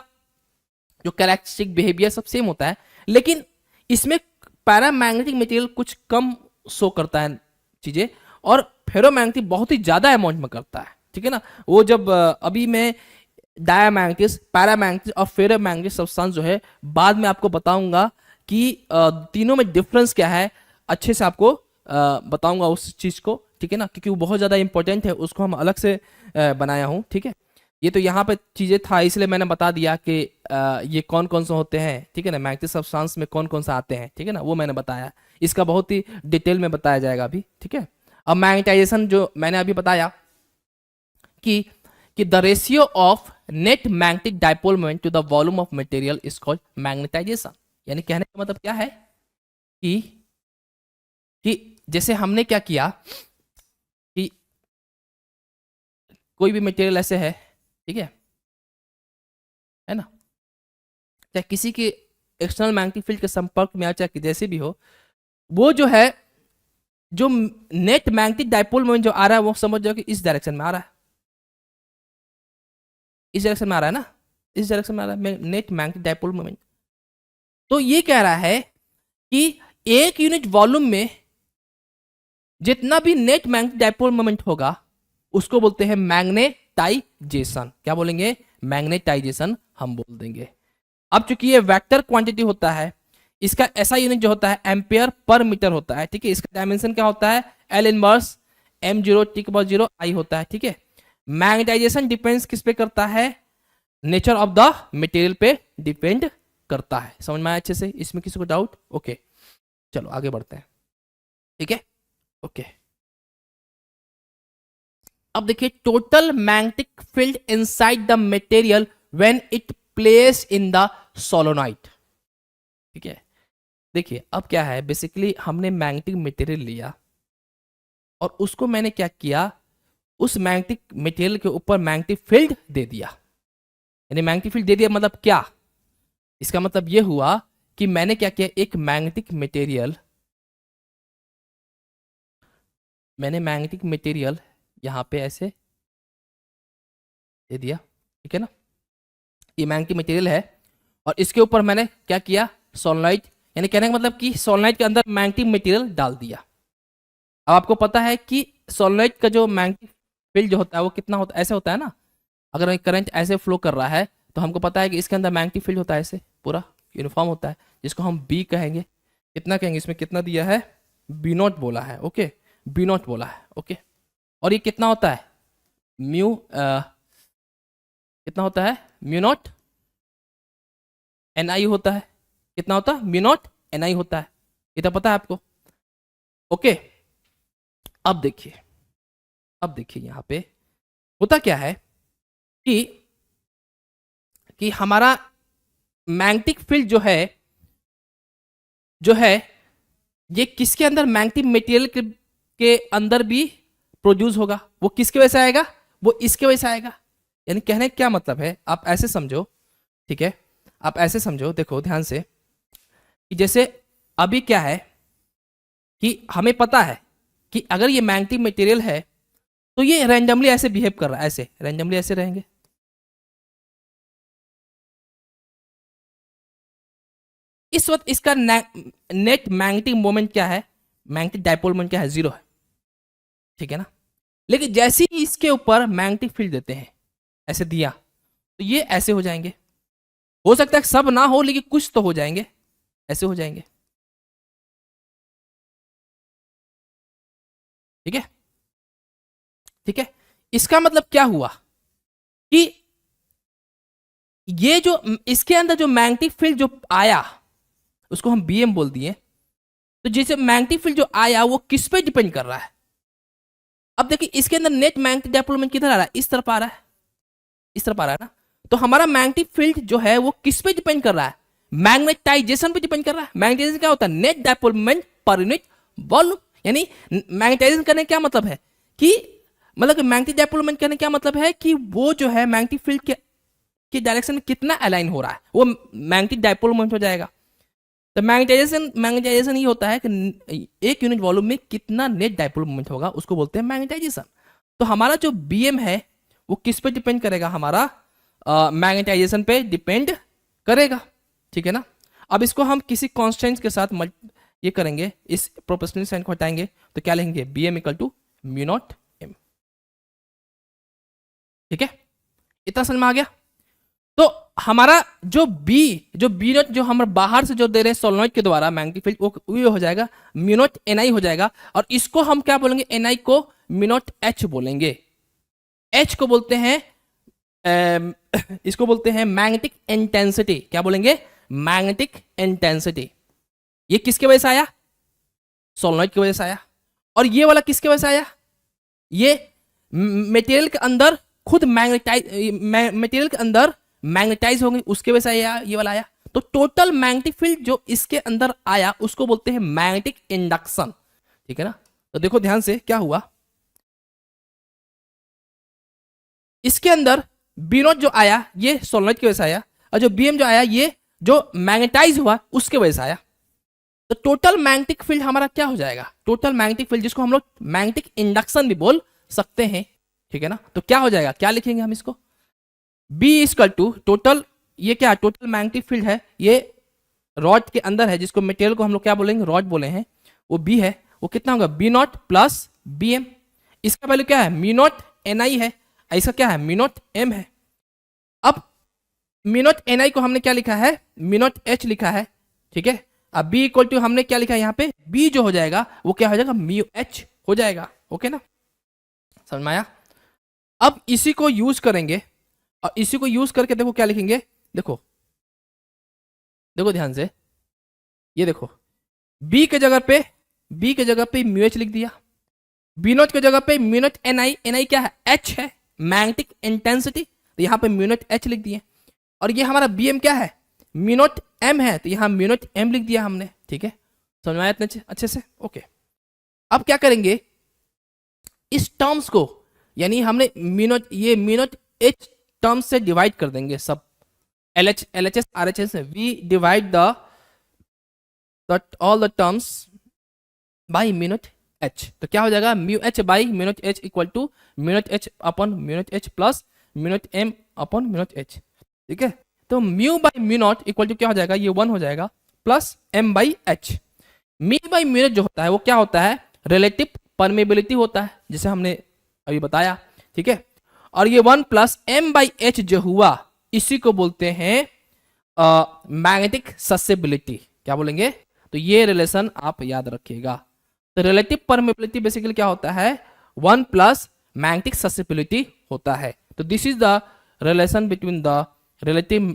जो कैरेक्टरिस्टिक बिहेवियर सब सेम होता है, लेकिन इसमें पैरामैग्नेटिक मटेरियल कुछ कम शो करता है चीजें, और फेरोमैग्नेटिक बहुत ही ज्यादा अमाउंट में करता है, ठीक है ना। वो जब अभी मैं डायमैग्नेटिक, पैरामैग्नेटिक और फेरोमैग्नेटिक सब्सटेंस जो है बाद में आपको बताऊंगा कि तीनों में डिफरेंस क्या है, अच्छे से आपको बताऊंगा उस चीज को, ठीक है ना, क्योंकि वो बहुत ज्यादा इंपॉर्टेंट है, उसको हम अलग से बनाया हूं, ठीक है। ये तो यहाँ पे चीजें था इसलिए मैंने बता दिया कि ये कौन कौन से होते हैं, ठीक है ना, मैग्नेटिक सब्सटेंस में कौन कौन सा आते हैं, ठीक है ना, वो मैंने बताया। इसका बहुत ही डिटेल में बताया जाएगा अभी, ठीक है। अब मैग्नेटाइजेशन जो मैंने अभी बताया कि the ratio of net magnetic dipole moment to the volume of material is called magnetisation. यानी कहने का मतलब क्या है कि जैसे हमने क्या किया कि कोई भी मटेरियल ऐसे है, ठीक है ना, चाहे किसी के एक्सटर्नल मैग्नेटिक फील्ड के संपर्क में आ, चाहे जैसे भी हो, वो जो है जो नेट मैग्नेटिक डाइपोल मोमेंट जो आ रहा है वो समझ जाओ कि इस डायरेक्शन में आ रहा है, इस डायरेक्शन में आ रहा है ना, इस डायरेक्शन में आ रहा है नेट मैग्नेटिक डाइपोल मोमेंट। तो ये कह रहा है कि एक यूनिट वॉल्यूम में जितना भी नेट मैग्नेटिक डाइपोल मोमेंट होगा उसको बोलते हैं मैग्नेटाइजेशन। क्या बोलेंगे? मैग्नेटाइजेशन हम बोल देंगे। अब चूंकि ये वेक्टर क्वांटिटी होता है, इसका ऐसा यूनिट जो होता है एम्पेयर पर मीटर होता है, ठीक है। इसका डायमेंशन क्या होता है? L inverse m0 t/0 I होता है, ठीक है। मैग्नेटाइजेशन डिपेंड्स किस पे करता है? नेचर ऑफ द मटेरियल पे डिपेंड करता है। समझ में आया अच्छे से? इसमें किसी को डाउट? ओके, चलो आगे बढ़ते हैं, ठीक है, ओके। अब देखिए, total magnetic field inside the material when it place in the solenoid, ठीक है। देखिए अब क्या है, बेसिकली हमने मैग्नेटिक मटेरियल लिया और उसको मैंने क्या किया, उस मैग्नेटिक मटेरियल के ऊपर मैग्नेटिक फील्ड दे दिया। यानी मैग्नेटिक फील्ड दे दिया मतलब क्या? इसका मतलब यह हुआ कि मैंने क्या किया, एक मैग्नेटिक मटेरियल यहां पे ऐसे दे दिया, ठीक है ना। ये मैग्नेटिक मटेरियल है और इसके ऊपर मैंने क्या किया, सोलेनॉइड, यानी कहने का मतलब कि सोलेनॉइड के अंदर मैग्नेटिक मटेरियल डाल दिया। अब आपको पता है कि सोलेनॉइड का जो मैग्नेटिक फील्ड जो होता है वो कितना होता है, ऐसे होता है ना। अगर करंट ऐसे फ्लो कर रहा है तो हमको पता है कि इसके अंदर मैग्नेटिक फील्ड होता है ऐसे पूरा यूनिफॉर्म होता है, जिसको हम बी कहेंगे। कितना कहेंगे? इसमें कितना दिया है? B0 बोला है, ओके, B0 बोला है, ओके। और ये कितना होता है? म्यू कितना होता है? म्यू0 NI होता है। कितना होता है? म्यू0 NI होता है। इतना पता है आपको? ओके। अब देखिए यहां पे होता क्या है कि हमारा मैग्नेटिक फील्ड जो है ये किसके अंदर? मैग्नेटिक मटेरियल के अंदर भी प्रोड्यूस होगा। वो किसके वजह से आएगा? वो इसके वजह से आएगा। यानी कहने का क्या मतलब है, आप ऐसे समझो, ठीक है, आप ऐसे समझो, देखो ध्यान से, कि जैसे अभी क्या है कि हमें पता है कि अगर ये मैग्नेटिक मटेरियल है तो ये रैंडमली ऐसे बिहेव कर रहा है, ऐसे रैंडमली ऐसे रहेंगे। इस वक्त इसका नेट मैग्नेटिक मोमेंट क्या है? मैग्नेटिक डाइपोल मोमेंट क्या है? 0 है, ठीक है ना। लेकिन जैसे ही इसके ऊपर मैग्नेटिक फील्ड देते हैं, ऐसे दिया, तो ये ऐसे हो जाएंगे। हो सकता है सब ना हो लेकिन कुछ तो हो जाएंगे, ऐसे हो जाएंगे, ठीक है, ठीक है। इसका मतलब क्या हुआ कि ये जो इसके अंदर जो मैग्नेटिक फील्ड जो आया उसको हम BM बोल दिए। तो जैसे मैग्नेटिक फील्ड जो आया वो किस पे डिपेंड कर रहा है? अब देखिए इसके अंदर नेट मैग्नेटिक डाइपोल मोमेंट किधर आ रहा है? इस तरफ आ रहा है, इस तरफ आ रहा है ना। तो हमारा मैग्नेटिक फील्ड जो है वो किस पे डिपेंड कर रहा है? मैग्नेटाइजेशन पे डिपेंड कर रहा है। मैग्नेटाइजेशन क्या होता है? Net dipole moment per unit volume. यानी मैग्नेटाइजेशन करने क्या मतलब है कि मतलब मैग्नेटिक डाइपोल मोमेंट करने क्या मतलब है कि वो जो है मैग्नेटिक फील्ड के डायरेक्शन में कितना अलाइन हो रहा है, वो मैग्नेटिक डाइपोल मोमेंट हो जाएगा। तो मैग्नेटाइजेशन ये होता है कि एक यूनिट वॉल्यूम में कितना नेट डाइपोल मोमेंट होगा, उसको बोलते हैं मैग्नेटाइजेशन। तो हमारा जो BM है वो किस पे डिपेंड करेगा? हमारा मैग्नेटाइजेशन पे डिपेंड करेगा, ठीक है ना। अब इसको हम किसी कांस्टेंट के साथ ये करेंगे, इस प्रोपोर्शनल साइन को हटाएंगे तो क्या लिखेंगे, B M equal to mu naught M, ठीक है, इतना समझ में आ गया। तो हमारा जो बी नॉट जो हम बाहर से जो दे रहे हैं सोलेनोइड के द्वारा मैग्नेटिक फील्ड, वो ये हो जाएगा म्यू नॉट एन आई हो जाएगा, और इसको हम क्या बोलेंगे, एन आई को म्यू नॉट एच बोलेंगे। एच को बोलते हैं इसको बोलते हैं मैग्नेटिक इंटेंसिटी, क्या बोलेंगे, मैग्नेटिक इंटेंसिटी। ये किसके वजह से आया, सोलेनोइड की वजह से आया। और ये वाला किसके वजह से आया, ये मटेरियल के अंदर खुद मटेरियल के अंदर मैग्नेटाइज होंगे, उसके वजह से आया, ये वाला आया। तो टोटल मैग्नेटिक फील्ड जो इसके अंदर आया उसको बोलते हैं मैग्नेटिक इंडक्शन, ठीक है ना। तो देखो ध्यान से क्या हुआ, इसके अंदर बी नॉट जो आया ये सोलेनोइड की वजह से आया, और जो बी एम जो आया ये जो मैग्नेटाइज हुआ उसके वजह से आया। तो टोटल मैग्नेटिक फील्ड हमारा क्या हो जाएगा, टोटल मैग्नेटिक फील्ड जिसको हम लोग मैग्नेटिक इंडक्शन भी बोल सकते हैं, ठीक है ना। तो क्या हो जाएगा, क्या लिखेंगे हम इसको, B इक्वल टू टोटल, ये क्या टोटल मैग्नेटिक फील्ड है, ये रॉड के अंदर है, जिसको मटेरियल को हम लोग क्या बोलेंगे, रॉड बोले हैं, वो B है, वो कितना होगा, B naught plus B M. इसका वैल्यू क्या है, म्यू नॉट एन आई है, इसका क्या है, म्यू नॉट एम है। अब म्यू नॉट एन आई को हमने क्या लिखा है, म्यू नॉट एच लिखा है, ठीक है। अब B इक्वल टू हमने क्या लिखा है यहाँ पे, B जो हो जाएगा वो क्या हो जाएगा, म्यू एच हो जाएगा, ओके ना, समझ में आया। अब इसी को यूज करेंगे, और इसी को यूज करके देखो क्या लिखेंगे, देखो देखो ध्यान से, ये देखो B के जगह पे म्यू एच लिख दिया, बी नॉट के जगह पे म्यू नॉट एन आई क्या है, एच है, मैग्नेटिक इंटेंसिटी, तो यहाँ पे म्यू नॉट एच लिख दिए। और ये हमारा बी एम क्या है, म्यू नॉट एम है, तो यहाँ म्यू नॉट एम लिख दिया हमने, ठीक है, समझ में आया इतने अच्छे से, ओके। अब क्या करेंगे, इस टर्म्स को, यानी हमने म्यू नॉट एच टर्म्स से डिवाइड कर देंगे सब, L H S R H S, we divide the all the terms by mu naught H. तो क्या हो जाएगा, mu H by mu naught H equal to mu naught H upon mu naught H plus mu naught M upon mu naught H, ठीक है। तो mu by mu naught equal to क्या हो जाएगा, ये 1 हो जाएगा, plus M by H. Mu by mu naught जो होता है वो क्या होता है, रिलेटिव परमेबिलिटी होता है, जैसे हमने अभी बताया, ठीक है। और ये 1 प्लस एम बाई एच जो हुआ, इसी को बोलते हैं मैग्नेटिक ससेबिलिटी, क्या बोलेंगे, तो ये रिलेशन आप याद रखिएगा। तो रिलेटिव परमेबिलिटी बेसिकली क्या होता है, 1 प्लस मैग्नेटिक ससेबिलिटी होता है। तो this is the relation between the relative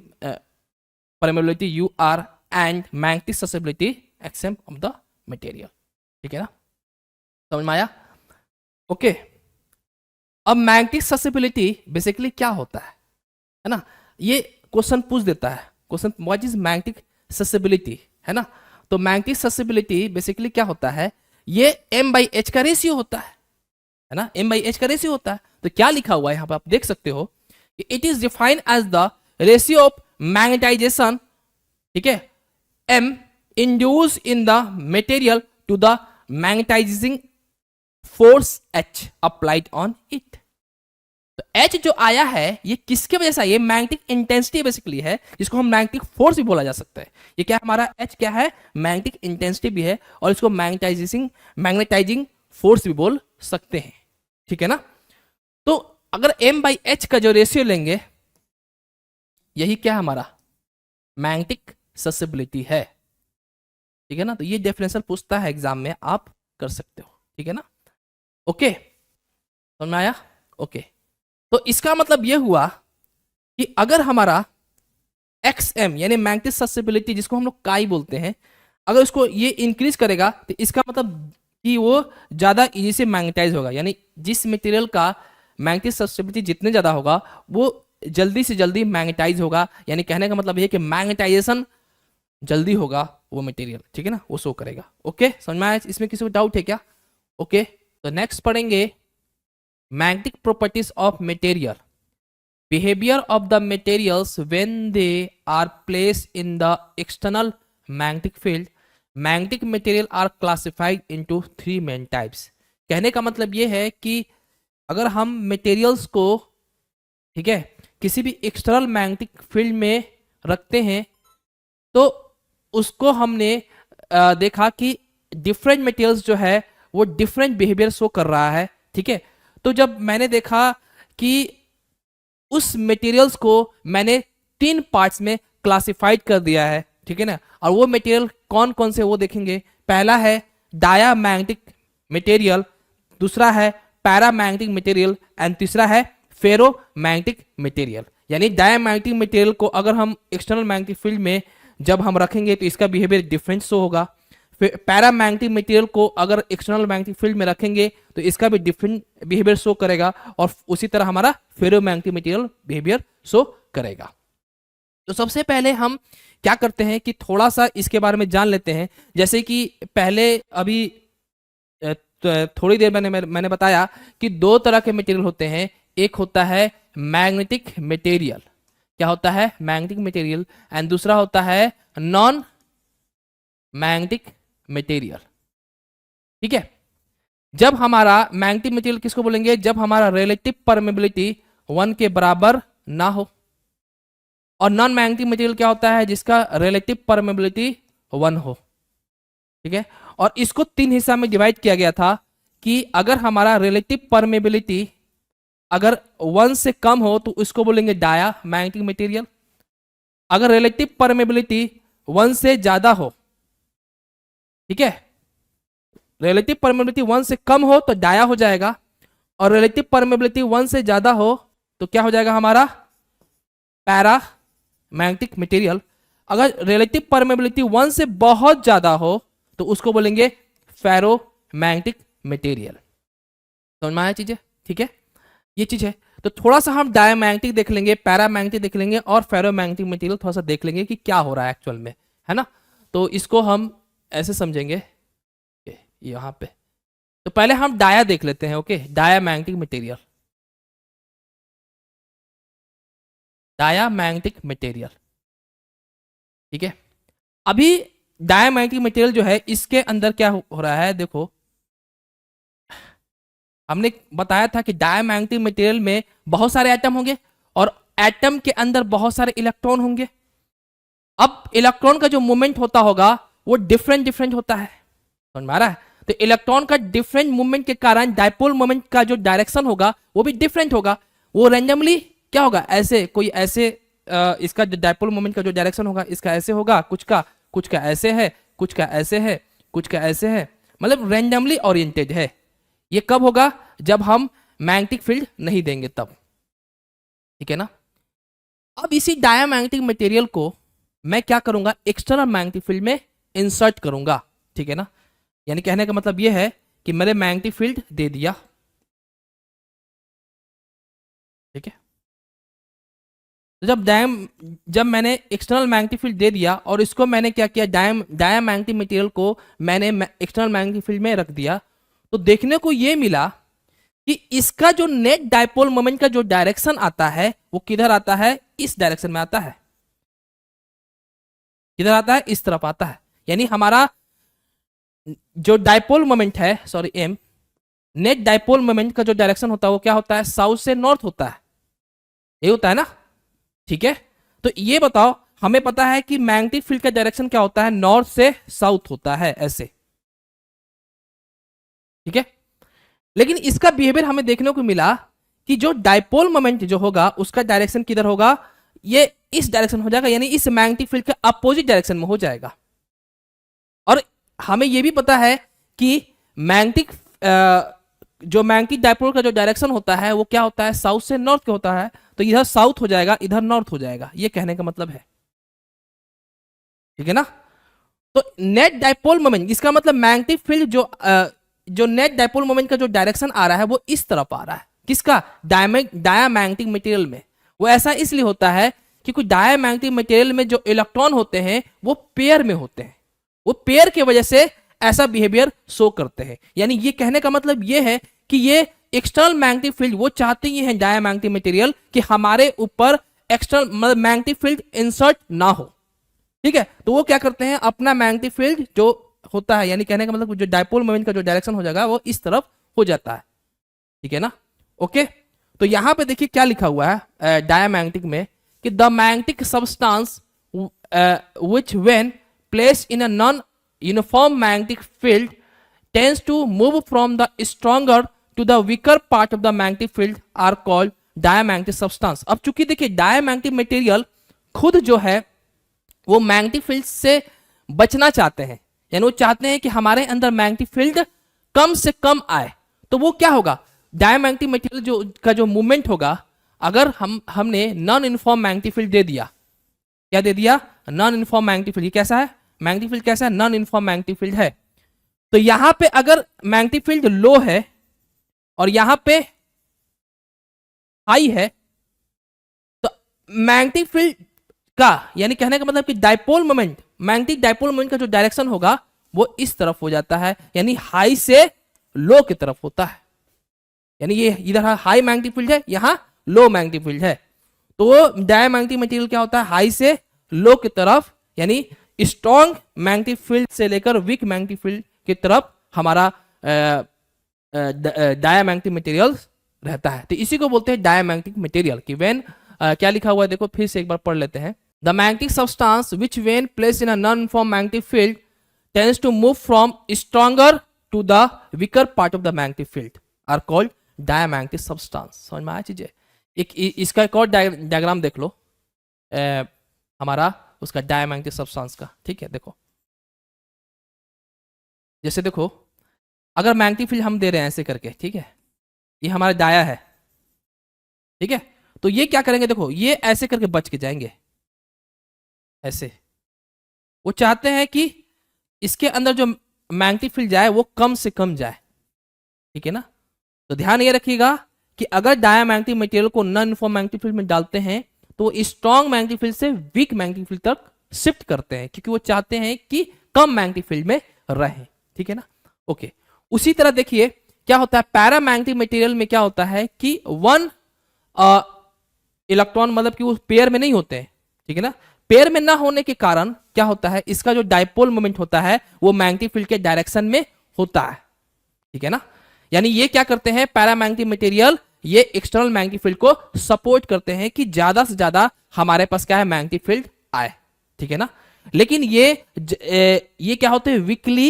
permeability U R and magnetic susceptibility X M of the material, ठीक है ना, समझ में आया, ओके। अब मैग्नेटिक ससेबिलिटी बेसिकली क्या होता है ना, ये क्वेश्चन पूछ देता है, question what is magnetic susceptibility, है ना। तो मैग्नेटिक ससेबिलिटी बेसिकली क्या होता है, ये m बाई एच का रेशियो होता है ना, m बाई एच का रेशियो होता है। तो क्या लिखा हुआ है यहाँ पे आप देख सकते हो, it is defined as the ratio of magnetization, ठीक है, m induce in the material to the magnetizing force h applied on it. तो h जो आया है ये किसके वजह से, ये मैग्नेटिक इंटेंसिटी बेसिकली है, जिसको हम मैग्नेटिक फोर्स भी बोला जा सकता है। ये क्या है हमारा h क्या है, मैग्नेटिक इंटेंसिटी भी है, और इसको मैग्नेटाइजिंग फोर्स भी बोल सकते हैं, ठीक है ना। तो अगर m बाई एच का जो रेशियो लेंगे, यही क्या है हमारा मैग्नेटिक ससेबिलिटी है, ठीक है ना। तो ये डेफिनेशन पूछता है एग्जाम में, आप कर सकते हो, ठीक है ना, ओके, समझ में आया, ओके। तो इसका मतलब यह हुआ कि अगर हमारा XM यानी मैग्नेटिक ससेबिलिटी, जिसको हम लोग काई बोलते हैं, अगर उसको ये इंक्रीज करेगा तो इसका मतलब कि वो ज़्यादा इजी से मैग्नेटाइज होगा, यानी जिस मटेरियल का मैग्नेटिक ससेबिलिटी जितने ज़्यादा होगा वो जल्दी से जल्दी मैग्नेटाइज होगा, यानी कहने का मतलब ये कि मैग्नेटाइजेशन जल्दी होगा वो मटेरियल, ठीक है ना, वो शो करेगा, ओके, समझ में आया, इसमें किसी को डाउट है क्या, ओके। तो नेक्स्ट पढ़ेंगे magnetic properties of material, behavior of the materials when they are placed in the external magnetic field. Magnetic material are classified into 3 main types. कहने का मतलब ये है कि अगर हम मटेरियल्स को, ठीक है, किसी भी एक्सटर्नल मैग्नेटिक फील्ड में रखते हैं तो उसको हमने देखा कि डिफरेंट मटेरियल्स जो है वो डिफरेंट बिहेवियर शो कर रहा है, ठीक है। तो जब मैंने देखा कि उस मटेरियल्स को मैंने 3 पार्ट्स में क्लासिफाइड कर दिया है, ठीक है ना, और वो मटेरियल कौन कौन से वो देखेंगे। पहला है डायामैग्नेटिक मटेरियल, दूसरा है पैरामैग्नेटिक मटेरियल एंड तीसरा है फेरोमैग्नेटिक मटेरियल। यानी डायामैग्नेटिक मटेरियल को अगर हम एक्सटर्नल मैग्नेटिक फील्ड में जब हम रखेंगे तो इसका बिहेवियर डिफरेंट शो होगा। फिर पैरामैग्नेटिक मटेरियल को अगर एक्सटर्नल मैग्नेटिक फील्ड में रखेंगे तो इसका भी डिफरेंट बिहेवियर शो करेगा, और उसी तरह हमारा फेरोमैग्नेटिक मटेरियल बिहेवियर शो करेगा। तो सबसे पहले हम क्या करते हैं कि थोड़ा सा इसके बारे में जान लेते हैं। जैसे कि पहले अभी थोड़ी देर मैंने बताया कि 2 तरह के मटेरियल होते हैं। एक होता है मैग्नेटिक मटेरियल, क्या होता है, मैग्नेटिक मटेरियल, एंड दूसरा होता है नॉन मैग्नेटिक मटेरियल, ठीक है। जब हमारा मैग्नेटिक मटेरियल किसको बोलेंगे, जब हमारा रिलेटिव परमेबिलिटी 1 के बराबर ना हो। और नॉन मैग्नेटिक मटेरियल क्या होता है, जिसका रिलेटिव परमेबिलिटी 1 हो, ठीक है। और इसको 3 हिस्सा में डिवाइड किया गया था कि अगर हमारा रिलेटिव परमेबिलिटी अगर 1 से कम हो तो उसको बोलेंगे डाया मैग्नेटिक मटेरियल। अगर रिलेटिव परमेबिलिटी 1 से ज्यादा हो, ठीक है, रिलेटिव परमेबिलिटी 1 से कम हो तो डाया हो जाएगा, और रिलेटिव परमेबिलिटी 1 से ज्यादा हो तो क्या हो जाएगा हमारा पैरा मैग्नेटिक मटेरियल। अगर रिलेटिव परमेबिलिटी 1 से बहुत ज्यादा हो तो उसको बोलेंगे फेरो मैग्नेटिक मटेरियल। समझ में आया चीजें, ठीक है, ये चीज है। तो थोड़ा सा हम डायमैग्नेटिक देख लेंगे, पैरामैग्नेटिक देख लेंगे, और फेरोमैग्नेटिक मटेरियल थोड़ा सा देख लेंगे कि क्या हो रहा है एक्चुअल में, है ना। तो इसको हम ऐसे समझेंगे यहां पे। तो पहले हम डाया देख लेते हैं, okay, diamagnetic material, diamagnetic material, ठीक है। अभी डायामैग्नेटिक मटेरियल जो है इसके अंदर क्या हो रहा है, देखो हमने बताया था कि डायामैग्नेटिक मटेरियल में बहुत सारे एटम होंगे और एटम के अंदर बहुत सारे इलेक्ट्रॉन होंगे। अब इलेक्ट्रॉन का जो मूवमेंट होता होगा वो डिफरेंट डिफरेंट होता है, समझ में आ रहा है। तो इलेक्ट्रॉन का डिफरेंट मूवमेंट के कारण डायपोल मोमेंट का जो डायरेक्शन होगा वो भी डिफरेंट होगा। वो रेंडमली क्या होगा, ऐसे कोई ऐसे इसका जो डायपोल मोमेंट का जो डायरेक्शन होगा इसका ऐसे होगा, कुछ का ऐसे है, कुछ का ऐसे है, कुछ का ऐसे है, मतलब रेंडमली ओरिएंटेड है। ये कब होगा, जब हम मैग्नेटिक फील्ड नहीं देंगे तब, ठीक है ना। अब इसी डायामैग्नेटिक मटेरियल को मैं क्या करूंगा, एक्सटर्नल मैग्नेटिक फील्ड में इंसर्ट करूंगा, ठीक है ना। यानी कहने का मतलब यह है कि मैंने मैग्नेटिक फील्ड दे दिया, ठीक है। तो जब मैंने एक्सटर्नल मैग्नेटिक फील्ड दे दिया और इसको मैंने क्या किया, डायामैग्नेटिक मटेरियल को मैंने एक्सटर्नल मैग्नेटिक फील्ड में रख दिया, तो देखने को यह मिला कि इसका जो नेट डायपोल मोमेंट का जो डायरेक्शन आता है वो किधर आता है, इस डायरेक्शन में आता है। किधर आता है, इस तरफ आता है। यानी हमारा जो डायपोल मोमेंट है, sorry M, net dipole moment का जो डायरेक्शन होता है वो क्या होता है, साउथ से नॉर्थ होता है, ये होता है ना, ठीक है। तो ये बताओ, हमें पता है कि मैग्नेटिक फील्ड का डायरेक्शन क्या होता है, नॉर्थ से साउथ होता है, ऐसे, ठीक है। लेकिन इसका बिहेवियर हमें देखने को मिला कि जो डायपोल मोमेंट जो होगा उसका डायरेक्शन किधर होगा, ये इस डायरेक्शन हो जाएगा, यानी इस मैग्नेटिक फील्ड के अपोजिट डायरेक्शन में हो जाएगा। और हमें यह भी पता है कि मैग्नेटिक जो मैग्नेटिक डायपोल का जो डायरेक्शन होता है वो क्या होता है, साउथ से नॉर्थ के होता है। तो इधर साउथ हो जाएगा, इधर नॉर्थ हो जाएगा, ये कहने का मतलब है, ठीक है ना। तो नेट डायपोल मोमेंट, इसका मतलब मैग्नेटिक फील्ड जो नेट डायपोल मोमेंट का जो डायरेक्शन आ रहा है वो इस तरफ आ रहा है, किसका, डायामैग्नेटिक मटेरियल में। वो ऐसा इसलिए होता है क्योंकि डायामैग्नेटिक मटेरियल में जो इलेक्ट्रॉन होते हैं वो पेयर में होते हैं, वो पेयर की वजह से ऐसा बिहेवियर शो करते हैं। यानी ये कहने का मतलब ये है कि ये एक्सटर्नल मैग्नेटिक फील्ड वो चाहते ही हैं डायामैग्नेटिक मटेरियल कि हमारे ऊपर एक्सटर्नल मतलब मैग्नेटिक फील्ड इंसर्ट ना हो, ठीक है। तो वो क्या करते हैं, अपना मैग्नेटिक फील्ड जो होता है, यानी कहने का मतलब जो डायपोल मोमेंट का जो डायरेक्शन हो जाएगा वो इस तरफ हो जाता है, ठीक है ना, ओके। तो यहां पे देखिए क्या लिखा हुआ है डायामैग्नेटिक में कि the magnetic substance which when placed in a non-uniform magnetic field tends to move from the stronger to the weaker part of the magnetic field are called diamagnetic substance. अब चूंकि देखिए diamagnetic material खुद जो है वो magnetic field से बचना चाहते हैं, यानी वो चाहते हैं कि हमारे अंदर मैग्नेटिक फील्ड कम से कम आए, तो वो क्या होगा, डायमैग्नेटिक मटेरियल जो मूवमेंट होगा, अगर हमने नॉन यूनिफॉर्म मैग्नेटिक फील्ड दे दिया, क्या दे दिया, नॉन यूनिफॉर्म मैग्नेटिक फील्ड, ये कैसा है, मैग्नेटिक फील्ड कैसा है, नॉन यूनिफॉर्म मैग्नेटिक फील्ड है, तो यहां पे अगर मैग्नेटिक फील्ड लो है और यहां पे हाई है, तो मैग्नेटिक फील्ड का, यानी कहने का मतलब कि dipole moment, magnetic dipole moment का जो डायरेक्शन होगा वो इस तरफ हो जाता है, यानी हाई से लो की तरफ होता है, यानी ये इधर हाई मैग्नेटिक फील्ड है, यहां लो मैग्नेटिक फील्ड है, तो डायमैग्नेटिक मटेरियल क्या होता है, हाई से लो की तरफ, यानी स्ट्रॉन्ग मैग्नेटिक फील्ड से लेकर वीक मैग्नेटिक फील्ड की तरफ हमारा डायमैग्नेटिक मटेरियल रहता है, तो इसी को बोलते हैं डायमैग्नेटिक मटेरियल। कि व्हेन क्या लिखा हुआ है देखो, फिर से एक बार पढ़ लेते हैं, the magnetic substance which when placed in a non uniform magnetic field tends to move from stronger to the weaker part of the magnetic field are called diamagnetic substance. समझ में आया चीजें? इसका एक और डायग्राम देख लो, हमारा उसका डायमैग्नेटिक सब्सटेंस का, ठीक है, देखो जैसे देखो, अगर मैग्नेटिक फील्ड हम दे रहे हैं ऐसे करके, ठीक है, ये हमारा डाया है, ठीक है, तो ये क्या करेंगे, देखो ये ऐसे करके बच के जाएंगे, ऐसे, वो चाहते हैं कि इसके अंदर जो मैग्नेटिक फील्ड जाए वो कम से कम जाए, ठीक है ना, तो ध्यान ये रखिएगा कि अगर डायमैग्नेटिक मटेरियल को नॉन यूनिफॉर्म मैग्नेटिक फील्ड में डालते हैं तो स्ट्रॉन्ग मैग्नेटिक फील्ड से वीक मैग्नेटिक फील्ड तक शिफ्ट करते हैं, क्योंकि वो चाहते हैं कि कम मैग्नेटिक फील्ड में रहें, ठीक है ना, ओके। उसी तरह देखिए क्या होता है, पैरामैग्नेटिक मटेरियल में क्या होता है कि वन इलेक्ट्रॉन, मतलब कि वो पेयर में नहीं होते हैं, ठीक है ना, पेयर में ना होने के कारण क्या होता है, इसका जो डाइपोल मोमेंट होता है वो मैग्नेटिक फील्ड के डायरेक्शन में होता है, ठीक है ना, यानी ये क्या करते हैं, पैरामैग्नेटिक मटेरियल ये एक्सटर्नल मैग्नेटिक फील्ड को सपोर्ट करते हैं कि ज्यादा से ज्यादा हमारे पास क्या है, मैग्नेटिक फील्ड आए, ठीक है ना, लेकिन ये क्या होते हैं, वीकली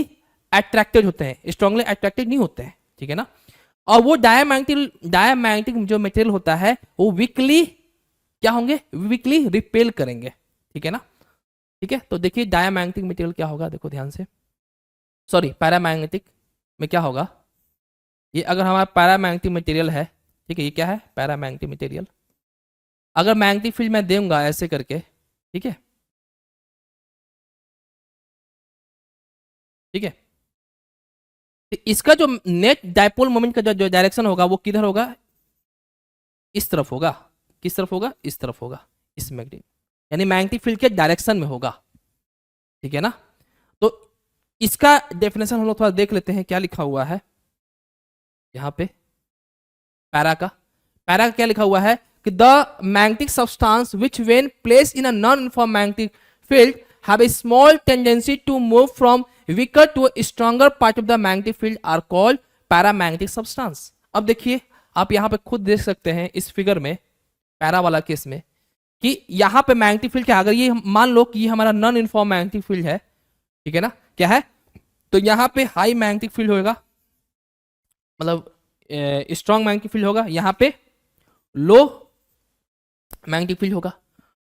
अट्रैक्टेड होते हैं, स्ट्रांगली अट्रैक्टेड नहीं होते हैं, ठीक है ना, और वो डायमैग्नेटिक जो मटेरियल होता है वो वीकली क्या होंगे, वीकली रिपेल करेंगे, ठीक है ना, ठीक है, तो देखिए डायमैग्नेटिक मटेरियल क्या होगा, देखो ध्यान से, सॉरी पैरामैग्नेटिक में क्या होगा, ये अगर हमारा पैरामैग्नेटिक मटेरियल है, ठीक है, ये क्या है, पैरामैग्नेटिक मटेरियल, अगर मैग्नेटिक फील्ड मैं दूंगा ऐसे करके, ठीक है, ठीक है, तो इसका जो नेट डाइपोल मोमेंट का जो डायरेक्शन होगा वो किधर होगा, इस तरफ होगा, किस तरफ होगा, इस तरफ होगा, इस मैग्नेटिक, यानी मैग्नेटिक फील्ड के डायरेक्शन में होगा, ठीक है ना, तो इसका डेफिनेशन हम लोग थोड़ा देख लेते हैं, क्या लिखा हुआ है यहां पे, पैरा का क्या लिखा हुआ है कि the magnetic substance which when placed in a non uniform magnetic field have a small tendency to move from weaker to a stronger part of the magnetic field are called paramagnetic substance। अब देखिए आप यहां पे खुद देख सकते हैं इस फिगर में, पैरा वाला केस में, कि यहां पे मैग्नेटिक फील्ड क्या, अगर ये मान लो कि ये हमारा नॉन यूनिफॉर्म मैग्नेटिक फील्ड है, ठीक है ना, क्या है, तो यहां पे हाई मैग्नेटिक फील्ड होगा, मतलब स्ट्रॉन्ग मैग्नेटिक फील्ड होगा, यहां पे लो मैग्नेटिक फील्ड होगा,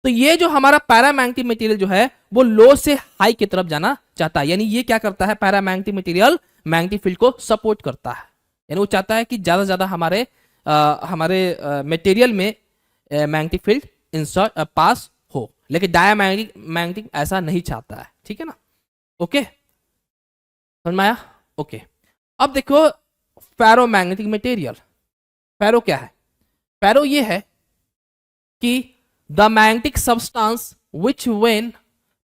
तो ये जो हमारा पैरामैग्नेटिक मटेरियल जो है वो लो से हाई की तरफ जाना चाहता है, यानी ये क्या करता है, पैरामैग्नेटिक मटेरियल मैग्नेटिक फील्ड को सपोर्ट करता है, यानी वो चाहता है कि ज्यादा से ज्यादा हमारे मटेरियल में मैग्नेटिक फील्ड इंसर्ट पास हो, लेकिन डायमैग्नेटिक ऐसा नहीं चाहता है, ठीक है ना, ओके, समझ में आया, ओके। अब देखो फेरोमैग्नेटिक मटेरियल, फेरो क्या है, फेरो ये है कि the magnetic substance which when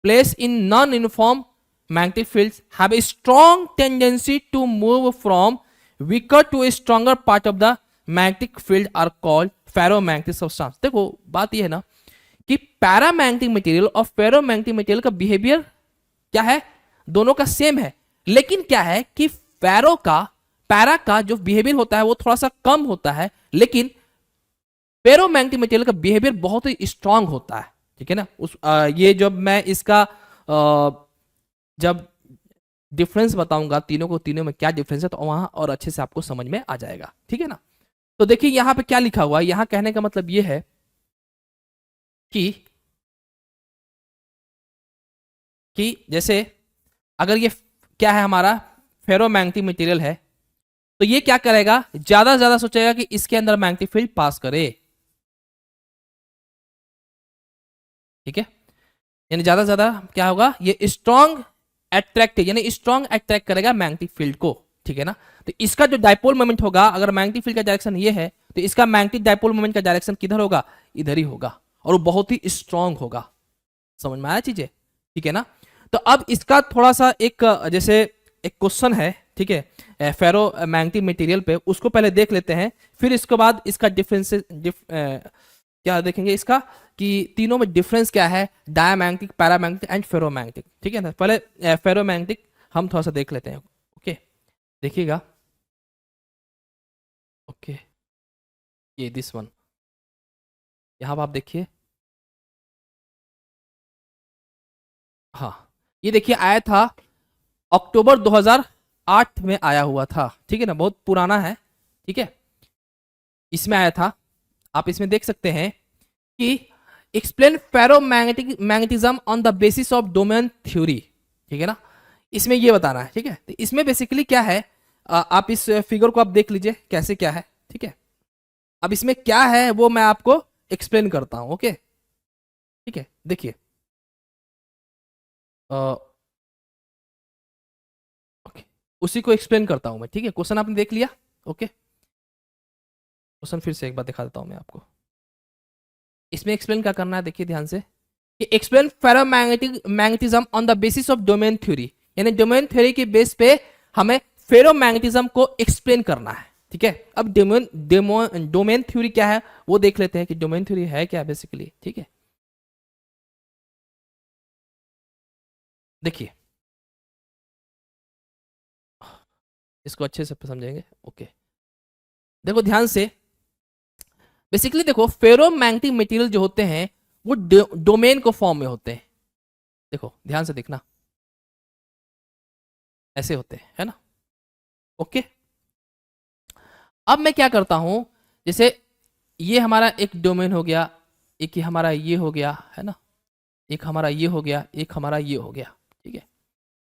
placed in non-uniform magnetic fields have a strong tendency to move from weaker to a stronger part of the magnetic field are called ferromagnetic substance। देखो बात यह है ना कि पैरामैग्नेटिक मटेरियल और ferromagnetic material का behaviour क्या है, दोनों का सेम है, लेकिन क्या है कि पैरा का जो बिहेवियर होता है वो थोड़ा सा कम होता है, लेकिन फेरोमैग्नेटिक मटेरियल का बिहेवियर बहुत ही स्ट्रांग होता है, ठीक है ना। ये जब मैं इसका जब डिफरेंस बताऊंगा तीनों को, तीनों में क्या डिफरेंस है, तो वहां और अच्छे से आपको समझ में आ जाएगा, ठीक है ना। तो देखिए यहाँ पे क्या लिखा हुआ है, यहाँ कहने का मतलब ये है कि जैसे अगर ये क्या है हमारा फेरोमैग्नेटिक मटेरियल है, तो ये क्या करेगा, ज्यादा से ज्यादा सोचेगा कि इसके अंदर मैग्नेटिक फील्ड पास करे, ठीक है। यानी ज्यादा से ज्यादा क्या होगा, ये स्ट्रॉन्ग अट्रैक्ट, यानी स्ट्रॉन्ग अट्रैक्ट करेगा मैग्नेटिक फील्ड को, ठीक है ना। तो इसका जो डाइपोल मोमेंट होगा, अगर मैग्नेटिक फील्ड का डायरेक्शन ये है, तो इसका मैग्नेटिक डाइपोल मोमेंट का डायरेक्शन किधर होगा, इधर ही होगा, और वो बहुत ही स्ट्रांग होगा। समझ में आया चीजें, ठीक है ना। तो अब इसका थोड़ा सा एक जैसे एक क्वेश्चन है, ठीक है, फेरो मैग्नेटिक मटेरियल पे, उसको पहले देख लेते हैं, फिर इसके बाद इसका डिफरेंस क्या देखेंगे इसका, कि तीनों में डिफरेंस क्या है, डायमैग्नेटिक, पैरामैग्नेटिक एंड फेरोमैग्नेटिक, ठीक है ना। पहले फेरोमैग्नेटिक हम थोड़ा सा देख लेते हैं, ओके, देखिएगा, ओके, ये दिस वन, यहाँ पर आप देखिए, हाँ, ये देखिए आया था अक्टूबर 2008 में आया हुआ था, ठीक है ना, बहुत पुराना है, ठीक है। इसमें आया था, आप इसमें देख सकते हैं कि explain ferromagnetic magnetism on the basis of domain theory, ठीक है ना, इसमें ये बताना है, ठीक है। तो इसमें बेसिकली क्या है, आप इस फिगर को आप देख लीजिए कैसे क्या है, ठीक है। अब इसमें क्या है वो मैं आपको एक्सप्लेन करता हूं, ओके, ठीक है, देखिए, ओके, उसी को एक्सप्लेन करता हूं मैं, ठीक है। क्वेश्चन आपने देख लिया, ओके, क्वेश्चन फिर से एक बार दिखा देता हूं मैं आपको। इसमें एक्सप्लेन क्या करना है, देखिए ध्यान से, कि explain ferromagnetic magnetism on the basis of domain theory, यानी डोमेन थ्योरी के बेस पे हमें फेरोमैग्नेटिज्म को एक्सप्लेन करना है, ठीक है। अब डोमेन थ्योरी क्या है वो देख लेते हैं कि डोमेन थ्योरी है क्या बेसिकली, ठीक है। देखिए, इसको अच्छे से समझेंगे, ओके, देखो ध्यान से, बेसिकली देखो फेरोमैग्नेटिक मटेरियल जो होते हैं वो डोमेन को फॉर्म में होते हैं, देखो ध्यान से देखना, ऐसे होते हैं, है ना, ओके। अब मैं क्या करता हूं, जैसे ये हमारा एक डोमेन हो गया, एक ये हमारा ये हो गया, है ना, एक हमारा ये हो गया, एक हमारा ये हो गया, ठीक है।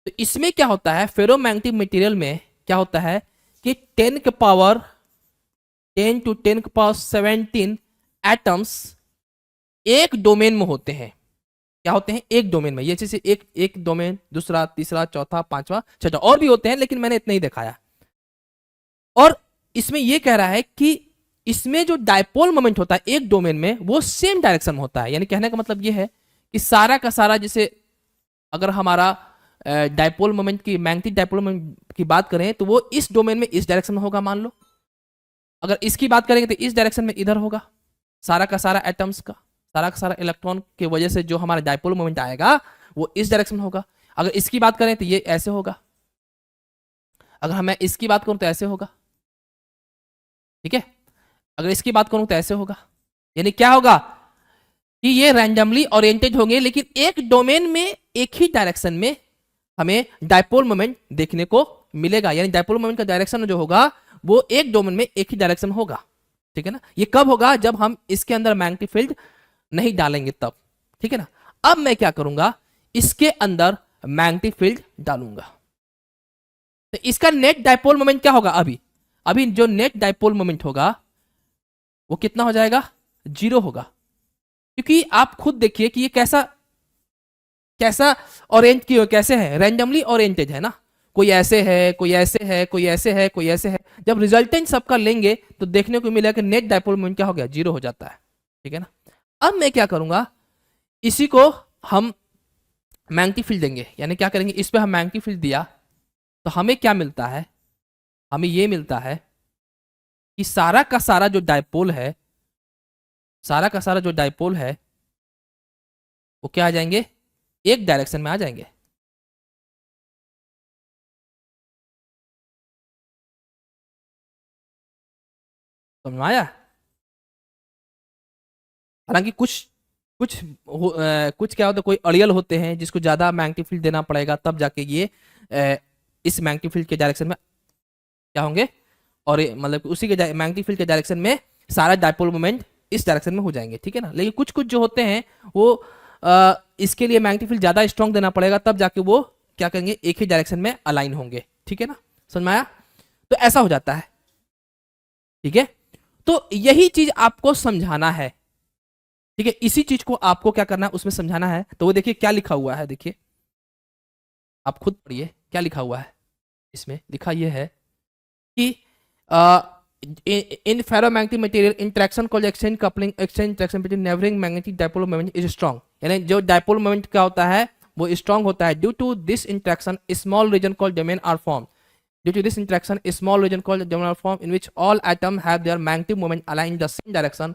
तो इसमें क्या होता है, फेरोमैग्नेटिक मटेरियल में क्या होता है कि 10 टू 17 एटम्स एक डोमेन में होते हैं, क्या होते हैं, एक डोमेन में, ये जैसे एक एक डोमेन, दूसरा, तीसरा, चौथा, पांचवा, छठा, और भी होते हैं लेकिन मैंने इतना ही दिखाया। और इसमें यह कह रहा है कि इसमें जो डायपोल मोमेंट होता है एक डोमेन में वो सेम डायरेक्शन में होता है, यानी कहने का मतलब यह है कि सारा का सारा, जैसे अगर हमारा डायपोल मोमेंट की, मैग्नेटिक डायपोल मोमेंट की बात करें, तो वो इस डोमेन में इस डायरेक्शन में होगा, मान लो। अगर इसकी बात करेंगे तो इस डायरेक्शन में इधर होगा, सारा का सारा एटम्स का, सारा का सारा इलेक्ट्रॉन की वजह से जो हमारा डायपोल मोमेंट आएगा वो इस डायरेक्शन में होगा। अगर इसकी बात करें तो ये ऐसे होगा, अगर मैं इसकी बात करूं तो ऐसे होगा, ठीक है। अगर इसकी बात करूं तो ऐसे होगा, यानी क्या होगा कि ये रैंडमली ओरिएंटेड होंगे, लेकिन एक डोमेन में एक ही डायरेक्शन में हमें डायपोल मोमेंट देखने को मिलेगा, यानी डायपोल मोमेंट का डायरेक्शन जो होगा वो एक डोमेन में एक ही डायरेक्शन होगा, ठीक है ना। ये कब होगा, जब हम इसके अंदर मैग्नेटिक फील्ड नहीं डालेंगे तब, ठीक है ना। अब मैं क्या करूंगा, इसके अंदर मैग्नेटिक फील्ड डालूंगा, तो इसका नेट डायपोल मोमेंट क्या होगा, अभी अभी जो नेट डायपोल मोमेंट होगा वो कितना हो जाएगा, 0 होगा, क्योंकि आप खुद देखिए कि ये कैसा कैसा ओरिएंट की कैसे है, रैंडमली ओरिएंटेड है ना, कोई ऐसे है, कोई ऐसे है, कोई ऐसे है, कोई ऐसे है। जब रिजल्टेंट सबका लेंगे तो देखने को मिलेगा कि नेट डायपोल मोमेंट क्या हो गया, 0 हो जाता है, ठीक है ना। अब मैं क्या करूंगा, इसी को हम मैग्नेटिक फील्ड देंगे, यानी क्या करेंगे, इस पे हम मैग्नेटिक फील्ड दिया तो हमें क्या मिलता है, हमें ये मिलता है कि सारा का सारा जो डायपोल है, सारा का सारा जो डायपोल है वो क्या आ जाएंगे, एक डायरेक्शन में आ जाएंगे। समझ में आया, हालांकि कुछ कुछ क्या होता है, कोई अड़ियल होते हैं जिसको ज़्यादा मैग्नेटिक फील्ड देना पड़ेगा, तब जाके ये इस मैग्नेटिक फील्ड के डायरेक्शन में क्या होंगे, और मतलब उसी के मैग्नेटिक फील्ड के डायरेक्शन में सारा डायपोल मोमेंट इस डायरेक्शन में हो जाएंगे, ठीक है ना। लेकिन कुछ कुछ जो होते हैं वो इसके लिए मैग्नेटिक फील्ड ज़्यादा स्ट्रॉन्ग देना पड़ेगा, तब जाके वो क्या करेंगे, एक ही डायरेक्शन में अलाइन होंगे, ठीक है ना, समझ में आया। तो ऐसा हो जाता है, ठीक है। तो यही चीज आपको समझाना है, ठीक है, इसी चीज को आपको क्या करना है, उसमें समझाना है। तो वो देखिए क्या लिखा हुआ है, देखिए आप खुद पढ़िए क्या लिखा हुआ है। इसमें लिखा यह है कि in ferromagnetic material interaction called exchange coupling exchange interaction between neighbouring magnetic dipole moment is strong, यानी जो डायपोल मोमेंट क्या होता है वो स्ट्रांग होता है। Due to this interaction small region called domain are form, due to this interaction a small region called the dominant form in which all atoms have their magnetic moment aligned in the same direction.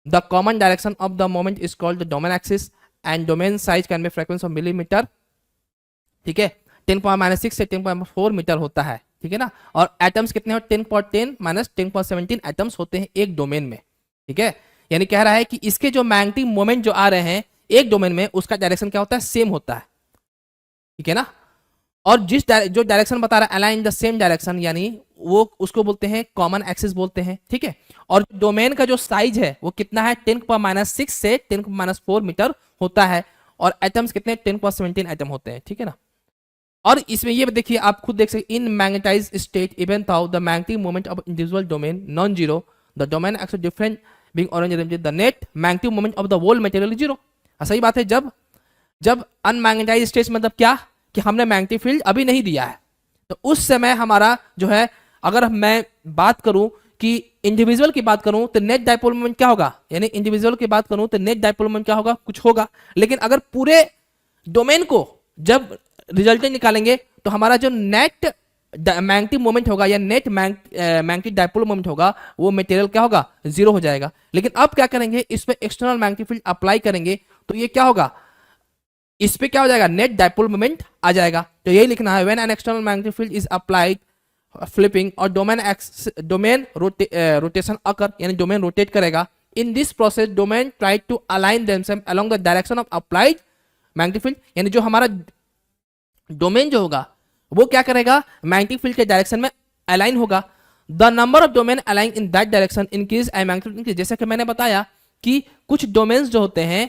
The common direction of the moment is called the domain axis and domain size can be frequency of millimeter, ठीक है, 10⁻⁻6 से 10⁻4 metre होता है, ठीक है ना। और atoms कितने हो, 10⁻10 माइनस 10⁻17 एटम्स होते हैं एक डोमेन में, ठीक है। यानी कह रहा है कि इसके जो मैग्नेटिक मोमेंट जो आ रहे हैं एक डोमेन में, उसका डायरेक्शन क्या होता है, सेम होता है, ठीक है ना। और जो डायरेक्शन बता रहा है align in the same direction, यानी वो उसको बोलते हैं कॉमन एक्सिस बोलते हैं, ठीक है। और डोमेन का जो साइज है वो कितना है, 10⁻6 से 10⁻4 मीटर होता है, और एटम्स कितने, 10⁻17 एटम होते हैं, ठीक है ना। और इसमें ये देखिए आप खुद देख सकते, in magnetize state even though the magnetic moment of individual domain non zero, the domain axis different being orange, the net magnetic moment of the whole material zero. सही बात है, जब अनमैग्नेटाइज स्टेट मतलब क्या कि हमने मैग्नेटिक फील्ड अभी नहीं दिया है, तो उस समय हमारा जो है, अगर मैं बात करूं कि इंडिविजुअल की बात करूं तो नेट डायपोल मोमेंट क्या होगा, यानी इंडिविजुअल की बात करूं तो नेट डायपोल मोमेंट क्या होगा, कुछ होगा। लेकिन अगर पूरे डोमेन को जब रिजल्टेंट निकालेंगे तो हमारा जो नेट मैग्नेटिक मोमेंट होगा या नेट मैग्नेटिक डायपोल मोमेंट होगा वो मटेरियल क्या होगा, जीरो हो जाएगा। लेकिन अब क्या करेंगे, इस पे एक्सटर्नल मैग्नेटिक फील्ड अप्लाई करेंगे तो ये क्या होगा, इस पे क्या हो जाएगा, नेट डायपोल मोमेंट आ जाएगा। तो यही लिखना है, when an external magnetic field is applied flipping और डोमेन रोटेशन अकर, यानी डोमेन रोटेट करेगा। In this process domain try to align themselves along the direction of applied magnetic field, यानी जो हमारा डोमेन जो होगा वो क्या करेगा, मैग्नेटिक फील्ड के डायरेक्शन में अलाइन होगा। The number of domain align in that direction increase and magnetic increase, जैसे कि मैंने बताया कि कुछ डोमेन्स जो होते हैं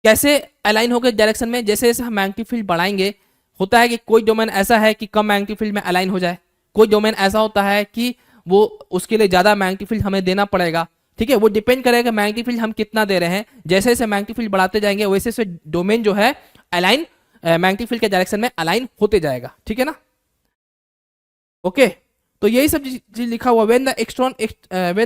कैसे अलाइन हो गए डायरेक्शन में, जैसे जैसे हम मैग्नेटिक फील्ड बढ़ाएंगे, होता है कि कोई डोमेन ऐसा है कि कम मैग्नेटिक फील्ड में अलाइन हो जाए, कोई डोमेन ऐसा होता है कि वो उसके लिए ज्यादा मैग्नेटिक फील्ड हमें देना पड़ेगा, ठीक है। वो डिपेंड करेगा मैग्नेटिक फील्ड हम कितना दे रहे हैं। जैसे जैसे मैग्नेटिक फील्ड बढ़ाते जाएंगे वैसे वैसे डोमेन जो है अलाइन मैग्नेटिक फील्ड के डायरेक्शन में अलाइन होते जाएगा, ठीक है ना। ओके, तो यही सब चीज लिखा हुआ, when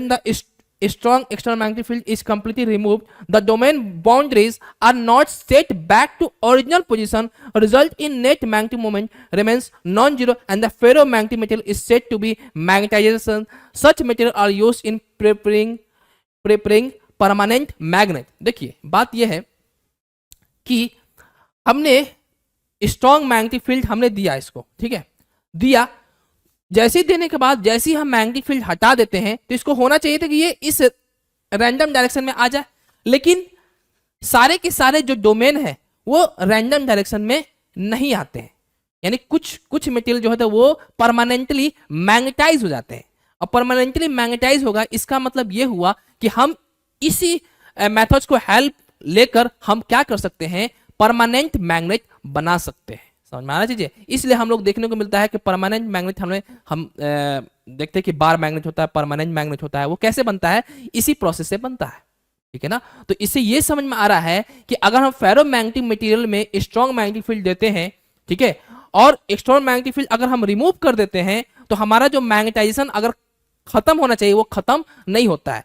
the strong external magnetic field is completely removed, the domain boundaries are not set back to original position, result in net magnetic moment remains non-zero and the ferromagnetic material is said to be magnetization. Such material are used in preparing permanent magnet. देखिए बात यह है कि हमने strong magnetic field हमने दिया इसको, ठीक है, दिया, जैसे देने के बाद जैसे ही हम मैग्नेटिक फील्ड हटा देते हैं तो इसको होना चाहिए था कि ये इस रैंडम डायरेक्शन में आ जाए, लेकिन सारे के सारे जो डोमेन है वो रैंडम डायरेक्शन में नहीं आते हैं, यानी कुछ मटेरियल जो है तो वो परमानेंटली मैग्नेटाइज हो जाते हैं। और परमानेंटली मैग्नेटाइज होगा इसका मतलब ये हुआ कि हम इसी मेथड्स को हेल्प लेकर हम क्या कर सकते हैं, परमानेंट मैग्नेट बना सकते हैं। समझ में आना चाहिए, इसलिए हम लोग देखने को मिलता है कि परमानेंट मैग्नेट हम देखते हैं कि बार मैग्नेट होता है, परमानेंट मैग्नेट होता है, वो कैसे बनता है, इसी प्रोसेस से बनता है, ठीक है ना। तो इससे ये समझ में आ रहा है कि अगर हम फेरोमैग्नेटिक मटेरियल में स्ट्रॉन्ग मैग्नेटिक फील्ड देते हैं, ठीक है, और स्ट्रॉन्ग मैग्नेटिक फील्ड अगर हम रिमूव कर देते हैं तो हमारा जो मैग्नेटाइजेशन अगर खत्म होना चाहिए वो खत्म नहीं होता है,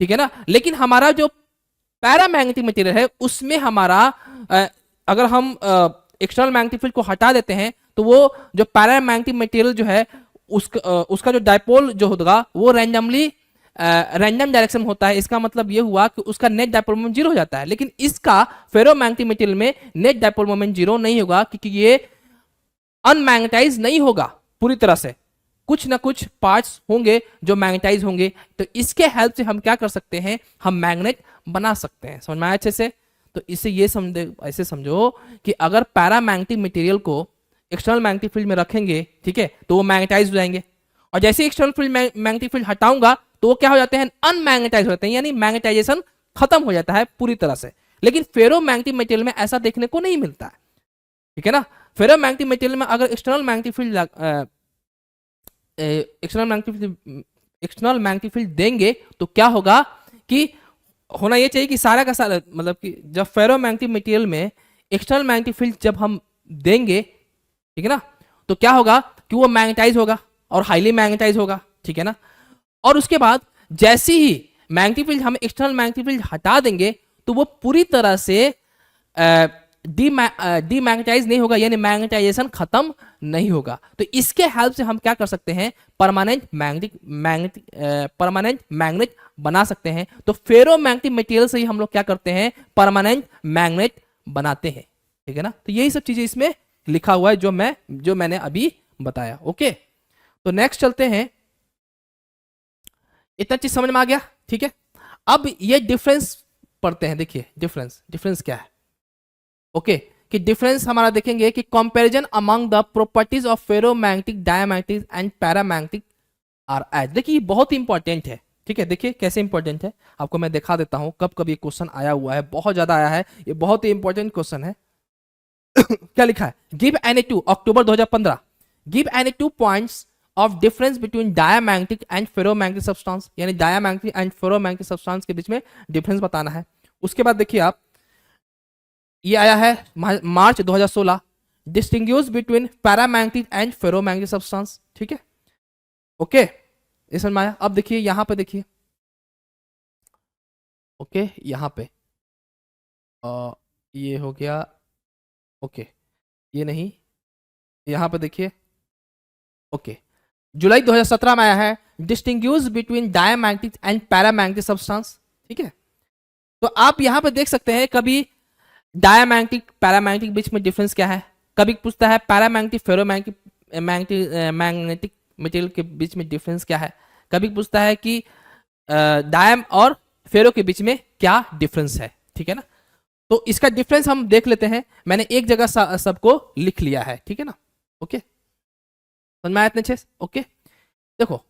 ठीक है ना। लेकिन हमारा जो पैरामैग्नेटिक मटेरियल है उसमें हमारा अगर हम एक्सटर्नल मैग्नेटिक फील्ड को हटा देते हैं तो वो जो पैरामैग्नेटिक मटेरियल जो है उसका जो डायपोल जो होगा वो रैंडम डायरेक्शन होता है। इसका मतलब ये हुआ कि उसका नेट डायपोल मोमेंट जीरो हो जाता है, लेकिन इसका फेरोमैग्नेटिक मटेरियल में नेट डायपोल मोमेंट जीरो नहीं होगा क्योंकि ये अनमैग्नेटाइज नहीं होगा पूरी तरह से, कुछ ना कुछ पार्ट्स होंगे जो मैग्नेटाइज होंगे, तो इसके हेल्प से हम क्या कर सकते हैं, हम मैग्नेट बना सकते हैं। समझ में आया अच्छे से? तो इसे ये ऐसे समझो कि अगर पैरामैग्नेटिक मटेरियल को एक्सटर्नल मैग्नेटिक फील्ड में रखेंगे, ठीक है, तो वो मैग्नेटाइज हो जाएंगे, और जैसे एक्सटर्नल फील्ड मैग्नेटिक फील्ड हटाऊंगा तो वो क्या हो जाते हैं, अनमैग्नेटाइज होते हैं, यानी मैग्नेटाइजेशन खत्म हो जाता है पूरी तरह से। लेकिन फेरोमैग्नेटिक मटेरियल में ऐसा देखने को नहीं मिलता है, ठीक है ना। फेरोमैग्नेटिक मटेरियल में अगर एक्सटर्नल मैग्नेटिक फील्ड देंगे तो क्या होगा कि होना ये चाहिए कि सारा का सारा, मतलब कि जब फेरोमैग्नेटिक मटेरियल में एक्सटर्नल मैग्नेटिक फील्ड जब हम देंगे, ठीक है ना, तो क्या होगा कि वो मैग्नेटाइज होगा और हाईली मैग्नेटाइज होगा, ठीक है ना। और उसके बाद जैसे ही मैग्नेटिक फील्ड हम एक्सटर्नल मैग्नेटिक फील्ड हटा देंगे तो वो पूरी तरह से डीमैग्नेटाइज नहीं होगा, यानी मैग्नेटाइजेशन खत्म नहीं होगा। तो इसके हेल्प से हम क्या कर सकते हैं, परमानेंट मैग्नेट बना सकते हैं। तो फेरोमैग्नेटिक मटेरियल से ही हम लोग क्या करते हैं, परमानेंट मैग्नेट बनाते हैं, ठीक है ना। तो यही सब चीजें इसमें लिखा हुआ है जो मैंने अभी बताया। ओके, तो नेक्स्ट चलते हैं। इतना चीज समझ में आ गया, ठीक है। अब ये डिफरेंस पढ़ते हैं। देखिए डिफरेंस क्या है। ओके, कि डिफरेंस हमारा देखेंगे कि comparison among the properties of ferromagnetic, diamagnetic and paramagnetic are as. देखिए बहुत इंपॉर्टेंट है, ठीक है। देखिए कैसे इंपॉर्टेंट है, आपको मैं दिखा देता हूं। कब कब ये क्वेश्चन आया हुआ है, बहुत ज्यादा आया है, ये बहुत ही इंपॉर्टेंट क्वेश्चन है। क्या लिखा है, give any two, October 2015, give any two points of difference between diamagnetic and ferromagnetic substance, यानी डायमैग्नेटिक एंड फेरोमैग्नेटिक सब्सटेंस के बीच में डिफरेंस बताना है। उसके बाद देखिए आप, ये आया है मार्च 2016, distinguish between paramagnetic and ferromagnetic substance, ठीक है। ओके, ये समझ में आया। अब देखिए यहां पे देखिए, ओके यहां पे ये हो गया, ओके ये नहीं, यहां पे देखिए, ओके जुलाई 2017 में आया है, distinguish between diamagnetic and paramagnetic substance, ठीक है। तो आप यहां पे देख सकते हैं, कभी डायमैग्नेटिक पैरामैग्नेटिक बीच में डिफरेंस क्या है, कभी पूछता है पैरामैग्नेटिक मैग्नेटिक मटेरियल के बीच में डिफरेंस क्या है, कभी पूछता है कि डायम और फेरो के बीच में क्या डिफरेंस है, ठीक है ना। तो इसका डिफरेंस हम देख लेते हैं, मैंने एक जगह सबको लिख लिया है, ठीक है ना। ओके, समझ में आया इतने अच्छे? ओके, देखो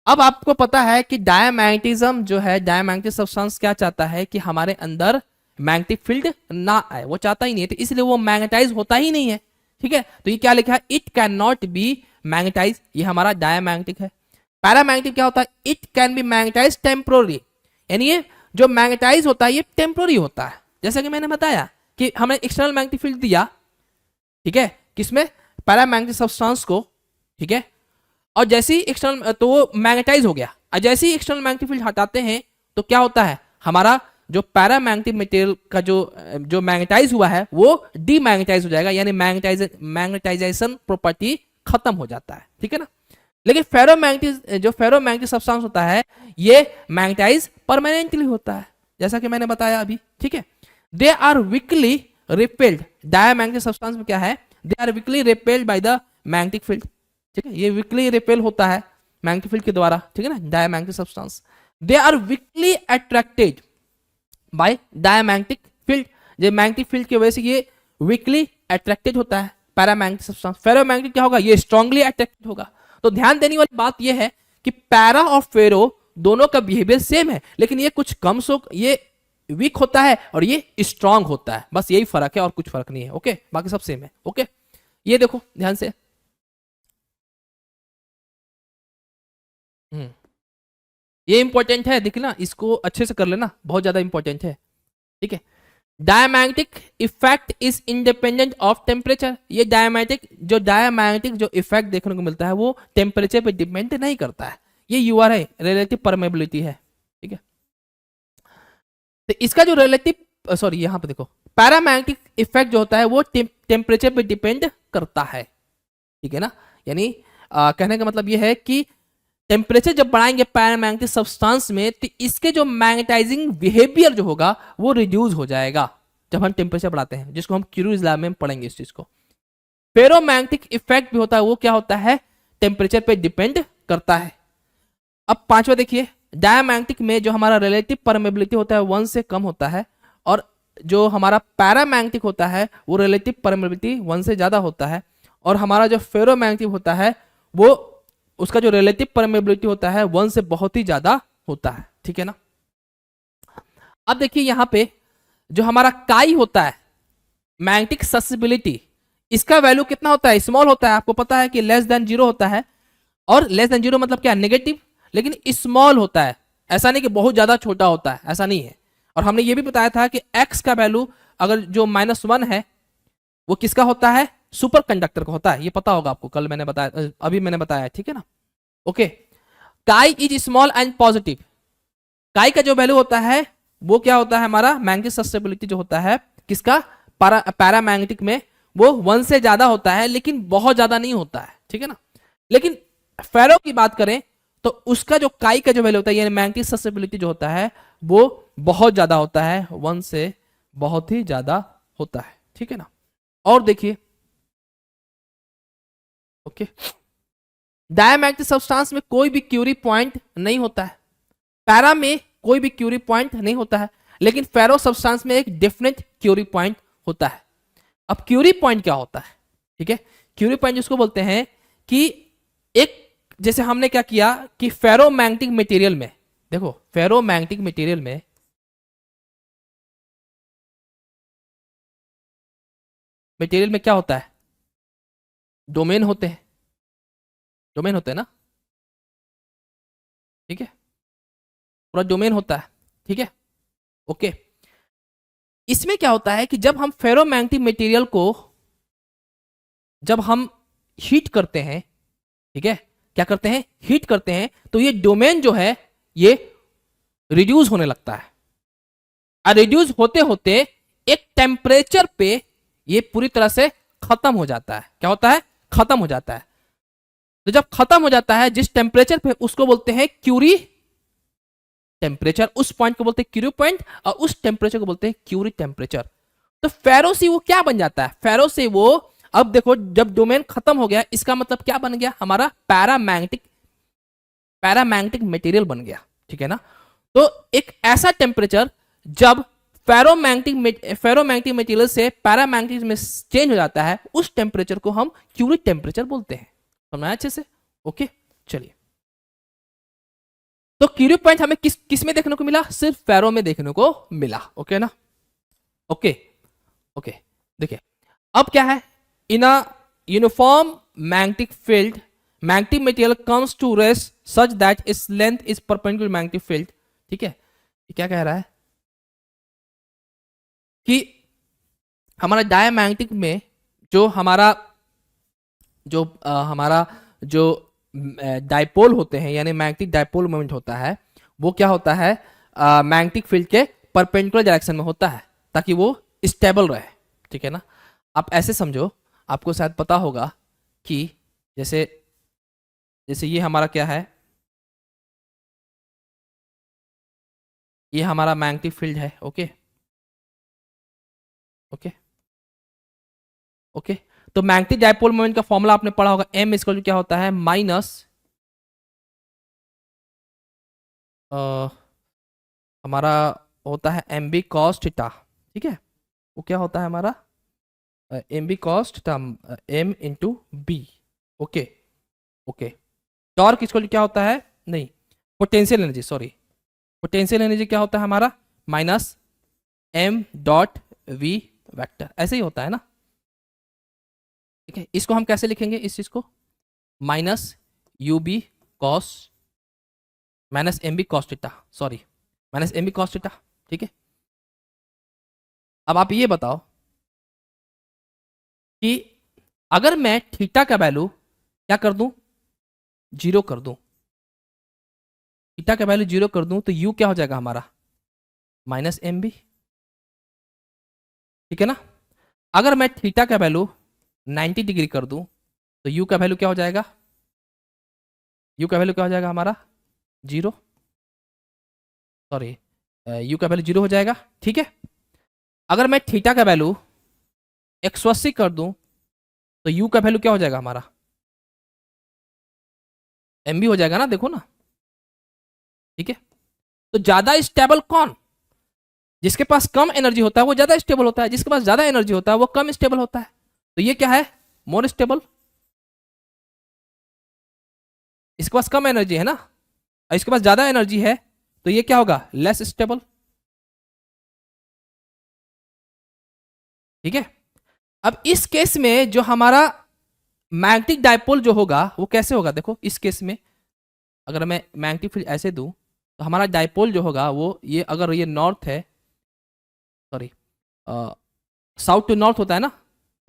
अब आपको पता है कि डायमैग्नेटिज्म जो है, डायमैग्नेटिक सब्सटेंस क्या चाहता है कि हमारे अंदर मैग्नेटिक फील्ड ना आए, वो चाहता ही नहीं है, तो इसलिए वो मैग्नेटाइज होता ही नहीं है, ठीक है। तो ये क्या लिखा है, it can not be magnetize, ये हमारा डायमैग्नेटिक है। पैरामैग्नेटिक क्या होता है, it can be magnetize temporary, यानी ये जो मैग्नेटाइज होता है ये टेम्पोररी होता है। जैसा कि मैंने बताया कि हमने एक्सटर्नल मैग्नेटिक फील्ड दिया, ठीक है, किसमें, पैरामैग्नेटिक सब्सटेंस को, ठीक है, और जैसे ही एक्सटर्नल, तो वो मैग्नेटाइज हो गया, और जैसे ही एक्सटर्नल मैग्नेटिक फील्ड हटाते हैं तो क्या होता है, हमारा जो पैरामैग्नेटिक मटेरियल का जो मैग्नेटाइज हुआ है वो डीमैग्नेटाइज हो जाएगा, यानी मैग्नेटाइजेशन प्रॉपर्टी खत्म हो जाता है, ठीक है ना। लेकिन फेरोमैग्नेटिक सब्सटेंस होता है ये मैग्नेटाइज परमानेंटली होता है, जैसा कि मैंने बताया अभी, ठीक है। They are weakly repelled, diamagnetic substance में क्या है, they are weakly repelled by the magnetic field, ठीक है, ये वीकली रिपेल होता है मैग्नेटिक फील्ड के द्वारा, ठीक है ना, diamagnetic substance. They are weakly attracted by diamagnetic field, जो मैग्नेटिक फील्ड की वजह से ये वीकली अट्रैक्टेड होता है पैरामैग्नेटिक सब्सटेंस। फेरोमैग्नेटिक क्या होगा, ये स्ट्रांगली अट्रैक्टेड होगा। तो ध्यान देने वाली बात ये है कि पैरा और फेरो दोनों का बिहेवियर सेम है, लेकिन ये कुछ कम ये वीक होता है और ये स्ट्रांग होता है, बस यही फर्क है और कुछ फर्क नहीं है। ओके, बाकी सब सेम है। ओके, ये देखो ध्यान से, ये इंपॉर्टेंट है, देखना इसको अच्छे से कर लेना, बहुत ज्यादा इंपॉर्टेंट है, ठीक है। Diamagnetic effect is independent of temperature, ये डायमैग्नेटिक जो इफेक्ट देखने को मिलता है वो टेम्परेचर पे डिपेंड नहीं करता है, ये यूआर है, रिलेटिव परमेबिलिटी है, ठीक है। तो इसका जो रिलेटिव, सॉरी यहां पे देखो, पैरामैग्नेटिक इफेक्ट जो होता है वो टेम्परेचर पे डिपेंड करता है, ठीक है ना। यानी कहने का मतलब ये है कि टेम्परेचर जब बढ़ाएंगे पैरामैग्नेटिक सब्सटेंस में तो इसके जो मैग्नेटाइजिंग बिहेवियर जो होगा वो रिड्यूस हो जाएगा जब हम टेम्परेचर बढ़ाते हैं, जिसको हम क्यूरीज लैब में पढ़ेंगे इस चीज को। फेरोमैग्नेटिक इफेक्ट भी होता है, वो क्या होता है, टेम्परेचर पे डिपेंड करता है। अब पांचवा देखिए, डायमैग्नेटिक में जो हमारा रिलेटिव परमेबिलिटी होता है 1 से कम होता है, और जो हमारा पैरामैग्नेटिक होता है वो रिलेटिव परमेबिलिटी 1 से ज्यादा होता है, और हमारा जो फेरोमैग्नेटिक होता है वो उसका जो रिलेटिव परमेबिलिटी होता है 1 से बहुत ही ज्यादा होता है। ठीक है ना। अब देखिए यहां पे जो हमारा काई होता है, मैग्नेटिक ससेसिबिलिटी, इसका वैल्यू कितना होता है? स्मॉल होता है। आपको पता है कि लेस देन 0 होता है, और लेस देन 0 मतलब क्या? नेगेटिव, लेकिन स्मॉल होता है। ऐसा नहीं कि बहुत ज्यादा छोटा होता है, ऐसा नहीं है। और हमने ये भी बताया था कि x का वैल्यू अगर जो -1 है वो किसका होता है? सुपर कंडक्टर का होता है। ये पता होगा आपको, कल मैंने बताया, अभी मैंने बताया। ठीक है ना। ओके, काई इज स्मॉल एंड पॉजिटिव। काई का जो वैल्यू होता है वो क्या होता है? हमारा मैग्नेटिक ससेसिबिलिटी जो होता है किसका? पैरामैग्नेटिक में वो 1 से ज्यादा होता है, लेकिन बहुत ज्यादा नहीं होता है। ठीक है ना। लेकिन फेरो की बात करें तो उसका जो काई का जो वैल्यू होता है, यानी मैग्नेटिक ससेसिबिलिटी जो होता है वो बहुत ज्यादा होता है, 1 से बहुत ही ज्यादा होता है। ठीक है ना। और देखिए, ओके, डायमैग्नेटिक सब्सटेंस में कोई भी क्यूरी पॉइंट नहीं होता है, पैरा में कोई भी क्यूरी पॉइंट नहीं होता है, लेकिन फेरो सब्सटेंस में एक डेफिनेट क्यूरी पॉइंट होता है। अब क्यूरी पॉइंट क्या होता है? ठीक है, क्यूरी पॉइंट जिसको बोलते हैं कि एक, जैसे हमने क्या किया कि फेरोमैग्नेटिक मटेरियल में, देखो फेरोमैग्नेटिक मटेरियल में क्या होता है? डोमेन होते हैं, डोमेन होते हैं ना। ठीक है, पूरा डोमेन होता है। ठीक है, ओके। इसमें क्या होता है कि जब हम फेरोमैग्नेटिक मटेरियल को जब हम हीट करते हैं, ठीक है, क्या करते हैं? हीट करते हैं, तो ये डोमेन जो है ये रिड्यूस होने लगता है, और रिड्यूस होते होते एक टेम्परेचर पे ये पूरी तरह से खत्म हो जाता है। क्या होता है? खत्म हो जाता है। तो जब खत्म हो जाता है जिस टेम्परेचर पे, उसको बोलते हैं क्यूरी टेम्परेचर। उस पॉइंट को बोलते हैं क्यूरी पॉइंट, और उस टेम्परेचर को बोलते हैं क्यूरी टेम्परेचर। तो फेरो से वो क्या बन जाता है? फेरो से वो, अब देखो जब डोमेन खत्म हो गया, इसका मतलब क्या बन गया? हमारा पैरामैग्नेटिक मटेरियल बन गया। ठीक है ना। तो एक ऐसा टेम्परेचर जब फेरोमैग्नेटिक मटेरियल से पैरामैग्नेटिक में चेंज हो जाता है, उस टेम्परेचर को हम क्यूरी टेम्परेचर बोलते हैं। समझा अच्छे से? ओके, चलिए। तो क्यूरी पॉइंट हमें किस में देखने को मिला? सिर्फ फेरो में देखने को मिला। ओके ना। ओके, ओके, देखिए अब क्या है? In a uniform magnetic field, magnetic material comes to rest such that its length is perpendicular magnetic field. ठीक है, क्या कह रहा है कि हमारा डायमैग्नेटिक में जो हमारा जो डाइपोल होते हैं, यानी मैग्नेटिक डाइपोल मोमेंट होता है, वो क्या होता है? मैग्नेटिक फील्ड के परपेंडिकुलर डायरेक्शन में होता है, ताकि वो स्टेबल रहे। ठीक है ना। आप ऐसे समझो, आपको शायद पता होगा कि जैसे जैसे ये हमारा क्या है? ये हमारा मैग्नेटिक फील्ड है। Okay, okay, okay. तो मैग्नेटिक डाइपोल मोमेंट का फॉर्मूला आपने पढ़ा होगा, एम इक्वल टू क्या होता है? माइनस हमारा होता है एम बी कॉस थीटा। ठीक है, वो क्या होता है हमारा? M B cos theta, M into B. Okay, okay. Torque equal to क्या होता है? नहीं, potential energy, sorry, potential energy क्या होता है हमारा? Minus M dot V vector. ऐसे ही होता है ना। ठीक है, इसको हम कैसे लिखेंगे इस चीज को? Minus U B cos, minus M B cos theta, sorry, minus M B cos theta. ठीक है। अब आप ये बताओ कि अगर मैं थीटा का वैल्यू क्या कर दूं? 0 कर दूं, थीटा का वैल्यू 0 कर दूं, तो यू क्या हो जाएगा हमारा? Minus M B. ठीक है ना। अगर मैं थीटा का वैल्यू 90 डिग्री कर दूं, तो यू का वैल्यू क्या हो जाएगा? यू का वैल्यू क्या हो जाएगा हमारा? 0, सॉरी, यू का वैल्यू 0 हो जाएगा। ठीक है। अगर मैं थीटा का वैल्यू 180 कर दूं, तो यू का वैल्यू क्या हो जाएगा हमारा? एमबी हो जाएगा ना, देखो ना, ठीक है। तो ज्यादा स्टेबल कौन? जिसके पास कम एनर्जी होता है वो ज्यादा स्टेबल होता है, जिसके पास ज्यादा एनर्जी होता है वो कम स्टेबल होता है। तो ये क्या है? More stable. इसके पास कम एनर्जी है ना, और इसके पास ज्यादा एनर्जी है, तो ये क्या होगा? Less stable. ठीक है। अब इस केस में जो हमारा मैग्नेटिक डायपोल जो होगा वो कैसे होगा? देखो इस केस में अगर मैं मैग्नेटिक फील्ड ऐसे दूं तो हमारा डायपोल जो होगा वो ये, अगर ये नॉर्थ है, सॉरी साउथ टू नॉर्थ होता है ना,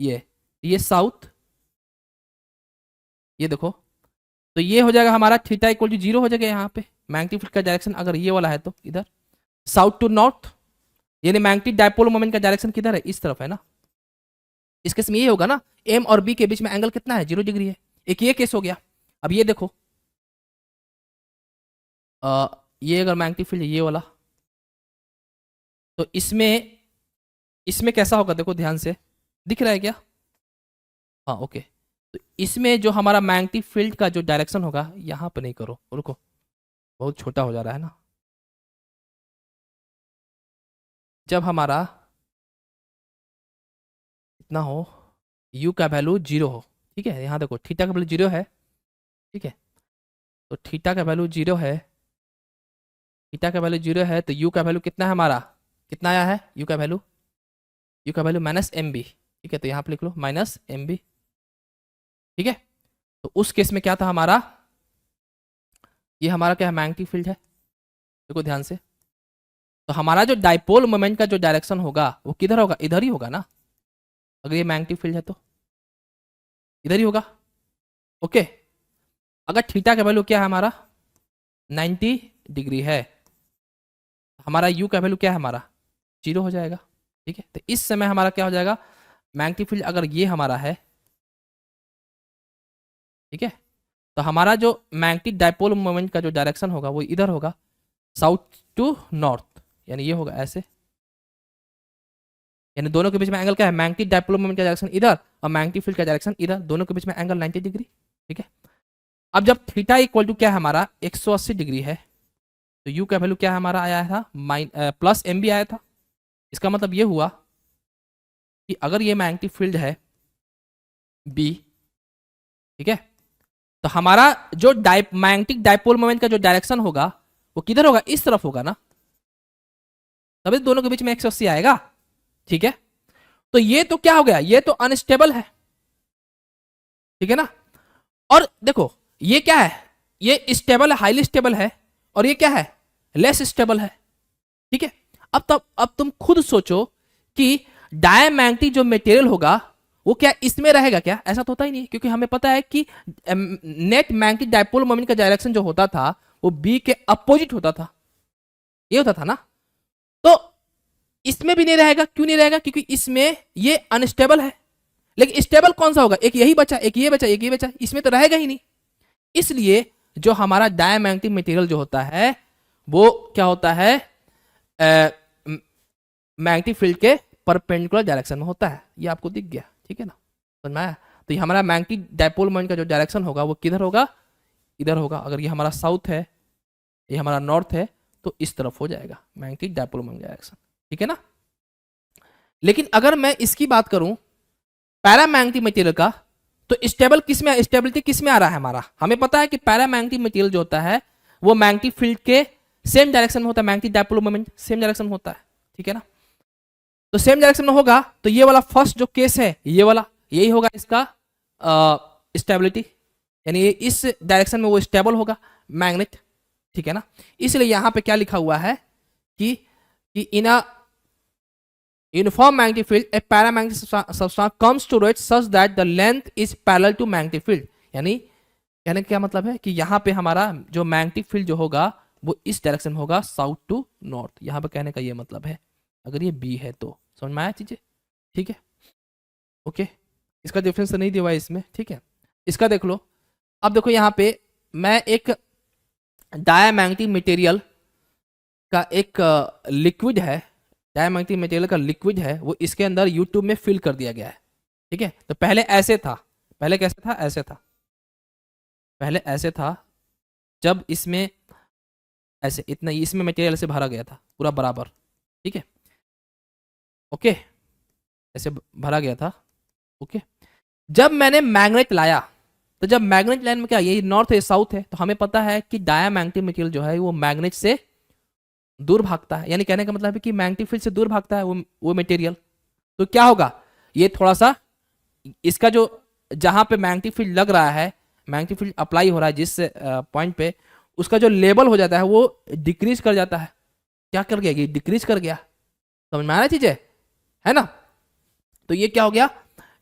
ये साउथ, ये देखो, तो ये हो जाएगा हमारा थीटा इक्वल टू 0 हो जाएगा यहाँ पे। मैग्नेटिक फील्ड का डायरेक्शन अगर ये वाला है तो इधर साउथ टू नॉर्थ, यानी मैग्नेटिक डायपोल मोमेंट का डायरेक्शन किधर है? इस तरफ है ना। इस केस में ये होगा ना, एम और बी के बीच में एंगल कितना है? 0 डिग्री है। एक ये केस हो गया। अब ये देखो, ये अगर मैग्नेटिक फील्ड ये वाला, तो इसमें इसमें कैसा होगा? देखो ध्यान से, दिख रहा है क्या? हाँ ओके। तो इसमें जो हमारा मैग्नेटिक फील्ड का जो डायरेक्शन होगा, यहाँ पे नहीं करो, रुको, बहुत छोटा हो जा रहा है ना। जब हमारा इतना हो, u का वैल्यू 0 हो, ठीक है, यहाँ देखो थीटा का वैल्यू 0 है, ठीक है, तो थीटा का वैल्यू 0 है, थीटा का वैल्यू 0 है, तो u का वैल्यू कितना है हमारा? कितना आया है u का वैल्यू माइनस एम बी, ठीक है, तो यहाँ पे लिख लो माइनस एम बी, ठीक है। तो उस केस में क्या था हमारा? ये हमारा क्या है? मैग्नेटिक फील्ड है, देखो ध्यान से। तो हमारा जो डाइपोल मोमेंट का जो डायरेक्शन होगा वो किधर होगा? इधर ही होगा ना। अगर ये मैग्नेटिक फील्ड है तो इधर ही होगा, ओके। अगर थीटा का वैल्यू क्या है हमारा? 90 डिग्री है, हमारा u का वैल्यू क्या है हमारा? 0 हो जाएगा, ठीक है। तो इस समय हमारा क्या हो जाएगा? मैग्नेटिक फील्ड अगर ये हमारा है, ठीक है, तो हमारा जो मैग्नेटिक डाइपोल मोमेंट का जो डायरेक्शन होगा वो इधर होगा, साउथ टू नॉर्थ, यानी ये होगा ऐसे, यानी दोनों के बीच में एंगल क्या है? मैग्नेटिक डाइपोल मोमेंट का डायरेक्शन इधर और मैग्नेटिक फील्ड का डायरेक्शन इधर, दोनों के बीच में एंगल 90 डिग्री, ठीक है। अब जब थीटा इक्वल टू क्या है हमारा? 180 डिग्री है, तो u का वैल्यू क्या है हमारा? आया था प्लस एम बी आया था। इसका मतलब ये हुआ कि अगर ये मैग्नेटिक फील्ड है बी, ठीक है, तो हमारा जो मैग्नेटिक डाइपोल मोमेंट का जो डायरेक्शन होगा वो किधर होगा? इस तरफ होगा ना, तभी दोनों के बीच में 180 आएगा, ठीक है। तो ये तो क्या हो गया? ये तो अनस्टेबल है, ठीक है ना। और देखो ये क्या है? ये स्टेबल है, हाईली स्टेबल है, और ये क्या है? लेस स्टेबल है, ठीक है। अब तुम खुद सोचो कि डायमैग्नेटिक जो मटेरियल होगा वो क्या इसमें रहेगा क्या? ऐसा तो होता ही नहीं, क्योंकि हमें पता है कि नेट मैग्नेटिक डाइपोल मोमेंट का डायरेक्शन जो होता था वो बी के अपोजिट होता था, ये होता था ना। तो इसमें भी नहीं रहेगा, क्यों नहीं रहेगा? क्योंकि इसमें ये अनस्टेबल है। लेकिन स्टेबल कौन सा होगा? एक यही बचा, एक ये बचा, एक ये बचा, इसमें तो रहेगा ही नहीं। इसलिए जो हमारा डायमैग्नेटिक मटेरियल जो होता है वो क्या होता है? मैग्नेटिक फील्ड के परपेंडिकुलर डायरेक्शन में होता है। ये आपको दिख गया, ठीक है ना, समझ में आया? तो ये हमारा मैग्नेटिक डाइपोल मोमेंट का जो डायरेक्शन होगा वो किधर होगा? इधर होगा। अगर ये हमारा साउथ है, ये हमारा नॉर्थ है, तो इस तरफ हो जाएगा मैग्नेटिक डाइपोल मोमेंट डायरेक्शन, ठीक है ना। लेकिन अगर मैं इसकी बात करूं पैरामैग्नेटिक मटेरियल का, तो स्टेबल किस में, स्टेबिलिटी किस में आ रहा है हमारा? हमें पता है कि पैरामैग्नेटिक मटेरियल जो होता है वो मैग्नेटिक फील्ड के सेम डायरेक्शन में होता है, magnetic dipole moment same direction में होता है, ठीक है ना। तो सेम डायरेक्शन में होगा तो ये वाला फर्स्ट जो केस है ये वाला, यही होगा इसका स्टेबिलिटी, यानी ये इस डायरेक्शन में वो स्टेबल होगा मैग्नेट, ठीक है ना। इसलिए यहां पे क्या लिखा हुआ है कि इन अ uniform magnetic field a paramagnetic substance comes to rest such that the length is parallel to magnetic field। यानी कहने का क्या मतलब है कि यहाँ पे हमारा जो मैग्नेटिक फील्ड जो होगा वो इस डायरेक्शन में होगा, साउथ टू नॉर्थ। यहाँ पे कहने का ये मतलब है, अगर ये बी है तो समझ में आया चीजें, ठीक है, ओके। इसका डिफरेंस तो नहीं दिया हुआ है इसमें, ठीक है। इसका देख लो। अब देखो यहाँ पे मैं एक डायमैग्नेटिक मटेरियल का एक लिक्विड है, डायमैग्नेटिक मटेरियल का लिक्विड है, वो इसके अंदर यूट्यूब में फिल कर दिया गया है, ठीक है। तो पहले ऐसे था, पहले कैसे था? ऐसे था, पहले ऐसे था, जब इसमें ऐसे इतना इसमें मटेरियल से भरा गया था पूरा बराबर, ठीक है, ओके, ऐसे भरा गया था, ओके। जब मैंने मैग्नेट लाया, तो जब मैग्नेट लाइन में क्या, ये नॉर्थ है साउथ है, तो हमें पता है कि डायमैग्नेटिक मटेरियल जो है वो मैग्नेट से दूर भागता है, यानी कहने का मतलब है कि मैग्नेटिक फील्ड से दूर भागता है वो मटेरियल। तो क्या होगा, ये थोड़ा सा इसका जो जहां पे मैग्नेटिक फील्ड लग रहा है, मैग्नेटिक फील्ड अप्लाई हो रहा है जिस पॉइंट पे, उसका जो लेवल हो जाता है वो डिक्रीज कर जाता है। क्या कर गया, ये डिक्रीज कर गया। समझ में आ रहा चीजें, है ना। तो ये क्या हो गया,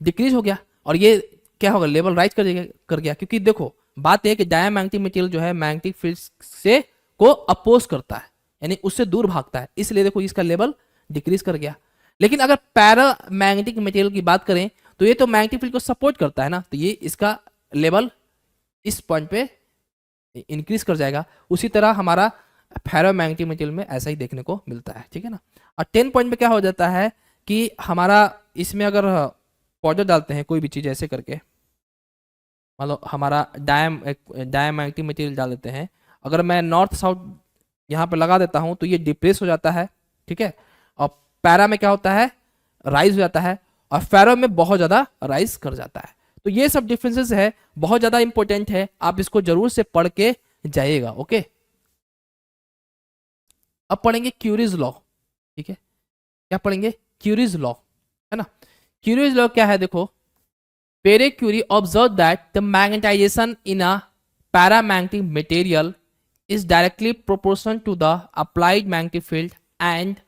डिक्रीज हो गया, और ये क्या होगा, लेवल राइज कर गया, क्योंकि देखो बात यह है कि डायमैग्नेटिक मटेरियल जो है मैग्नेटिक फील्ड से को अपोज करता है, यानी उससे दूर भागता है, इसलिए देखो इसका लेवल डिक्रीज कर गया। लेकिन अगर पैरामैग्नेटिक मटेरियल की बात करें तो ये तो मैग्नेटिक फील्ड को सपोर्ट करता है ना, तो ये इसका लेवल इस पॉइंट पे इंक्रीज कर जाएगा। उसी तरह हमारा फेरोमैग्नेटिक मटेरियल में ऐसा ही देखने को मिलता है, ठीक है ना। और 10 पॉइंट में क्या हो जाता है कि हमारा इसमें अगर पाउडर डालते हैं कोई भी चीज़ ऐसे करके, मतलब हमारा डायमैग्नेटिक मटेरियल डाल देते हैं, अगर मैं नॉर्थ साउथ यहाँ पे लगा देता हूँ तो ये डिप्रेस हो जाता है, ठीक है। और पैरा में क्या होता है, राइज हो जाता है, और फेरो में बहुत ज़्यादा राइज कर जाता है। तो ये सब डिफरेंसेस है, बहुत ज़्यादा इंपॉर्टेंट है, आप इसको जरूर से पढ़ के जाइएगा, ओके। अब पढ़ेंगे क्यूरीज लॉ, ठीक है। क्या पढ़ेंगे, क्यूरीज लॉ, है ना। क्यूरीज लॉ क्या है, देखो, Pierre Curie observe that the magnetization in a paramagnetic material is directly proportional to the applied magnetic field and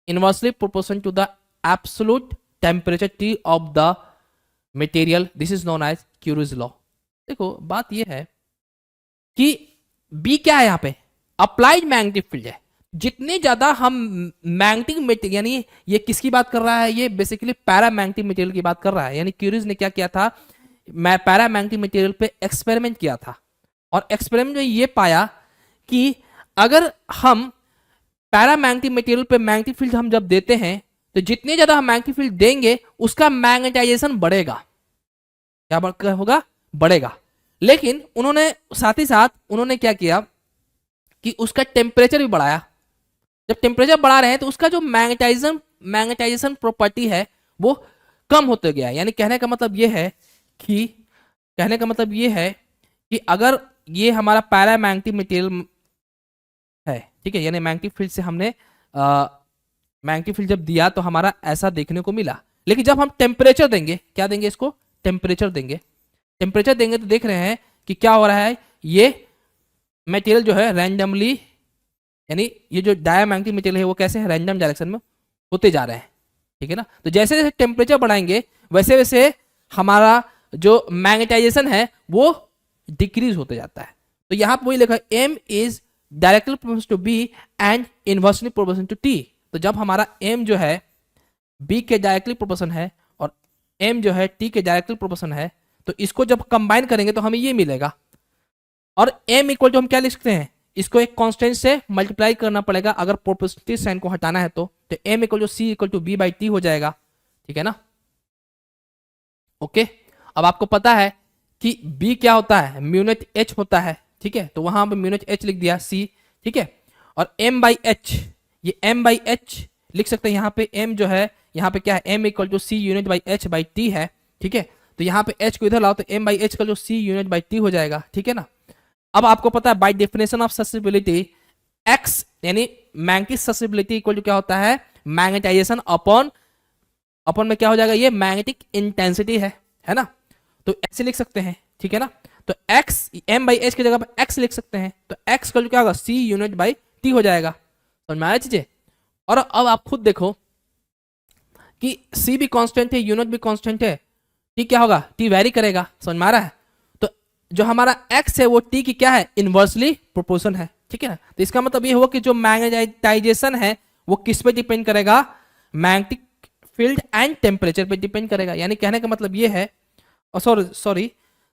inversely proportional to the absolute temperature T of the material. This is known as Curie's law. देखो बात ये है कि B क्या है यहाँ पे, applied magnetic field है। जितने ज्यादा हम मैग्नेटिक मटेरियल, यानी ये किसकी बात कर रहा है, ये बेसिकली पैरामैग्नेटिक मटेरियल की बात कर रहा है। यानी क्यूरीज ने क्या किया था, मैं पैरामैग्नेटिक मटेरियल पे एक्सपेरिमेंट किया था, और एक्सपेरिमेंट में ये पाया कि अगर हम पैरामैग्नेटिक मटेरियल पे मैग्नेटिक फील्ड हम जब देते हैं तो जितने ज्यादा हम मैग्नेटिक फील्ड देंगे उसका मैग्नेटाइजेशन बढ़ेगा। क्या होगा, बढ़ेगा। लेकिन उन्होंने साथ ही साथ उन्होंने क्या किया कि उसका टेम्परेचर भी बढ़ाया। जब टेम्परेचर बढ़ा रहे हैं तो उसका जो मैग्नेटाइजेशन प्रॉपर्टी है वो कम होते गया। यानी कहने का मतलब ये है कि अगर ये हमारा पैरामैग्नेटिक मटेरियल है, ठीक है, यानी मैग्नेटिक फील्ड से हमने मैग्नेटिक फील्ड जब दिया तो हमारा ऐसा देखने को मिला। लेकिन जब हम टेम्परेचर देंगे, क्या देंगे इसको, टेम्परेचर देंगे तो देख रहे हैं कि क्या हो रहा है, ये मटेरियल जो है रैंडमली, यानी ये जो डायमैग्नेटिक मटेरियल है वो कैसे है, रैंडम डायरेक्शन में होते जा रहे हैं, ठीक है ना। तो जैसे जैसे टेम्परेचर बढ़ाएंगे वैसे वैसे हमारा जो मैग्नेटाइजेशन है वो डिक्रीज होते जाता है। तो यहां पर वही लिखा है, M is directly proportional to B and inversely proportional to T. तो जब हमारा एम जो है बी के डायरेक्टली प्रोपोर्शनल है और एम जो है टी के डायरेक्टली प्रोपोर्शनल है, तो इसको जब कंबाइन करेंगे तो हमें ये मिलेगा। और एम इक्वल टू हम क्या लिख सकते हैं, इसको एक कांस्टेंट से मल्टीप्लाई करना पड़ेगा अगर प्रोपोर्शनलिटी साइन को हटाना है तो M equal to C equal to B by T हो जाएगा, ठीक है ना। ओके, अब आपको पता है कि B क्या होता है, म्यूनेट H होता है, ठीक है। तो वहां पर म्यूनेट H लिख दिया C, ठीक है। और M बाई H, ये M बाई H लिख सकते हैं। यहाँ पे M जो है, यहाँ पे क्या है, M equal to C unit by H by T है, ठीक है। तो यहाँ पे H को इधर लाओ तो M बाई H का जो C यूनिट बाई T हो जाएगा, ठीक है ना। अब आपको पता है बाई डेफिनेशन ऑफ ससेसिबिलिटी X यानी मैग्नेटिक ससेसिबिलिटी इक्वल टू क्या होता है, मैग्नेटाइजेशन अपॉन में क्या हो जाएगा, ये मैग्नेटिक इंटेंसिटी है ना। तो ऐसे लिख सकते हैं, ठीक है ना। तो x m बाई एच की जगह पर x लिख सकते हैं, तो x का क्या होगा, c यूनिट बाई t हो जाएगा। समझ में आया चीजें। और अब आप खुद देखो कि c भी कांस्टेंट है, यूनिट भी कांस्टेंट है, t क्या होगा, t वेरी करेगा। समझ में आ रहा है। तो जो हमारा x है वो t की क्या है, इनवर्सली प्रोपोर्शन है, ठीक है ना। तो इसका मतलब ये हुआ कि जो मैग्नेटाइजेशन है वो किस पे डिपेंड करेगा, मैग्नेटिक फील्ड एंड टेम्परेचर पे डिपेंड करेगा। यानी कहने का मतलब ये है, सॉरी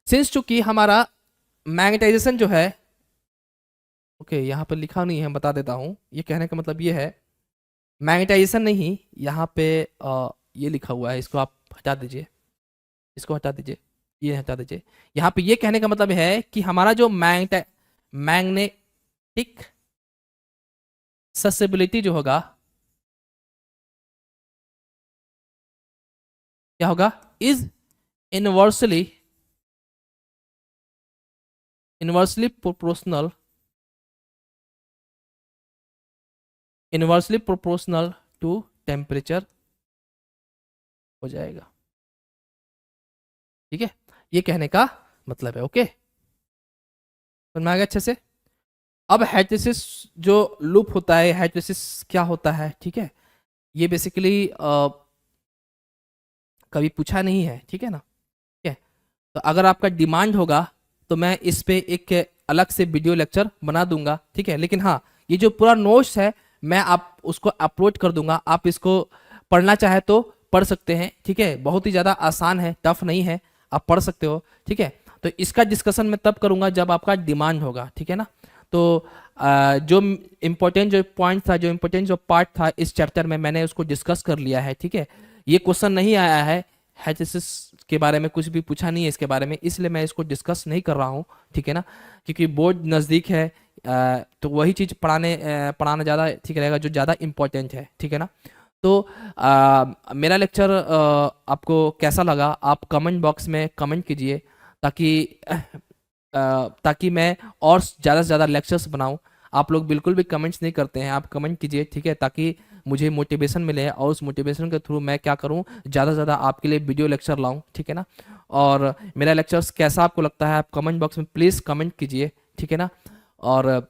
सिंस चूंकि हमारा मैग्नेटाइजेशन जो है, ओके यहाँ पे लिखा नहीं है, बता देता हूँ। ये कहने का मतलब ये है, मैग्नेटाइजेशन नहीं, यहाँ पे ये लिखा हुआ है, इसको आप हटा दीजिए, इसको हटा दीजिए, ये हटा दीजिए। यहाँ पे ये कहने का मतलब है कि हमारा जो मैग्नेटिक ससेबिलिटी जो होगा क्या होगा, is inversely proportional to temperature हो जाएगा। ठीक है, ये कहने का मतलब है। ओके, समझ में आ गया अच्छे से। अब हाइड्रोलिसिस जो लूप होता है, हाइड्रोलिसिस क्या होता है, ठीक है, ये बेसिकली कभी पूछा नहीं है, ठीक है ना। ठीक है, तो अगर आपका डिमांड होगा तो मैं इस पे एक अलग से वीडियो लेक्चर बना दूंगा, ठीक है। लेकिन हाँ, ये जो पूरा नोट्स है मैं आप उसको अपलोड कर दूंगा, आप इसको पढ़ना चाहे तो पढ़ सकते हैं, ठीक है। बहुत ही ज़्यादा आसान है, टफ नहीं है, आप पढ़ सकते हो, ठीक है। तो इसका डिस्कशन मैं तब करूंगा जब आपका डिमांड होगा, ठीक है ना। तो जो इम्पोर्टेंट जो पॉइंट था, जो इम्पोर्टेंट जो पार्ट था इस चैप्टर में, मैंने उसको डिस्कस कर लिया है, ठीक है। ये क्वेश्चन नहीं आया है हाइड्रोलिसिस के बारे में, कुछ भी पूछा नहीं है इसके बारे में, इसलिए मैं इसको डिस्कस नहीं कर रहा हूँ, ठीक है ना। क्योंकि बोर्ड नज़दीक है, तो वही चीज़ पढ़ाना ज़्यादा ठीक रहेगा जो ज़्यादा इम्पोर्टेंट है, ठीक है ना। तो मेरा लेक्चर आपको कैसा लगा आप कमेंट बॉक्स में कमेंट कीजिए, ताकि ताकि मैं और ज़्यादा से ज़्यादा लेक्चर्स बनाऊं। आप लोग बिल्कुल भी कमेंट्स नहीं करते हैं, आप कमेंट कीजिए, ठीक है, ताकि मुझे मोटिवेशन मिले और उस मोटिवेशन के थ्रू मैं क्या करूं, ज़्यादा से ज़्यादा आपके लिए वीडियो लेक्चर लाऊं, ठीक है ना। और मेरा लेक्चर्स कैसा आपको लगता है आप कमेंट बॉक्स में प्लीज़ कमेंट कीजिए, ठीक है ना। और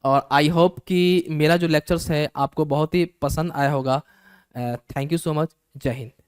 और आई होप कि मेरा जो लेक्चर्स है आपको बहुत ही पसंद आया होगा। Thank you so much. जय हिंद।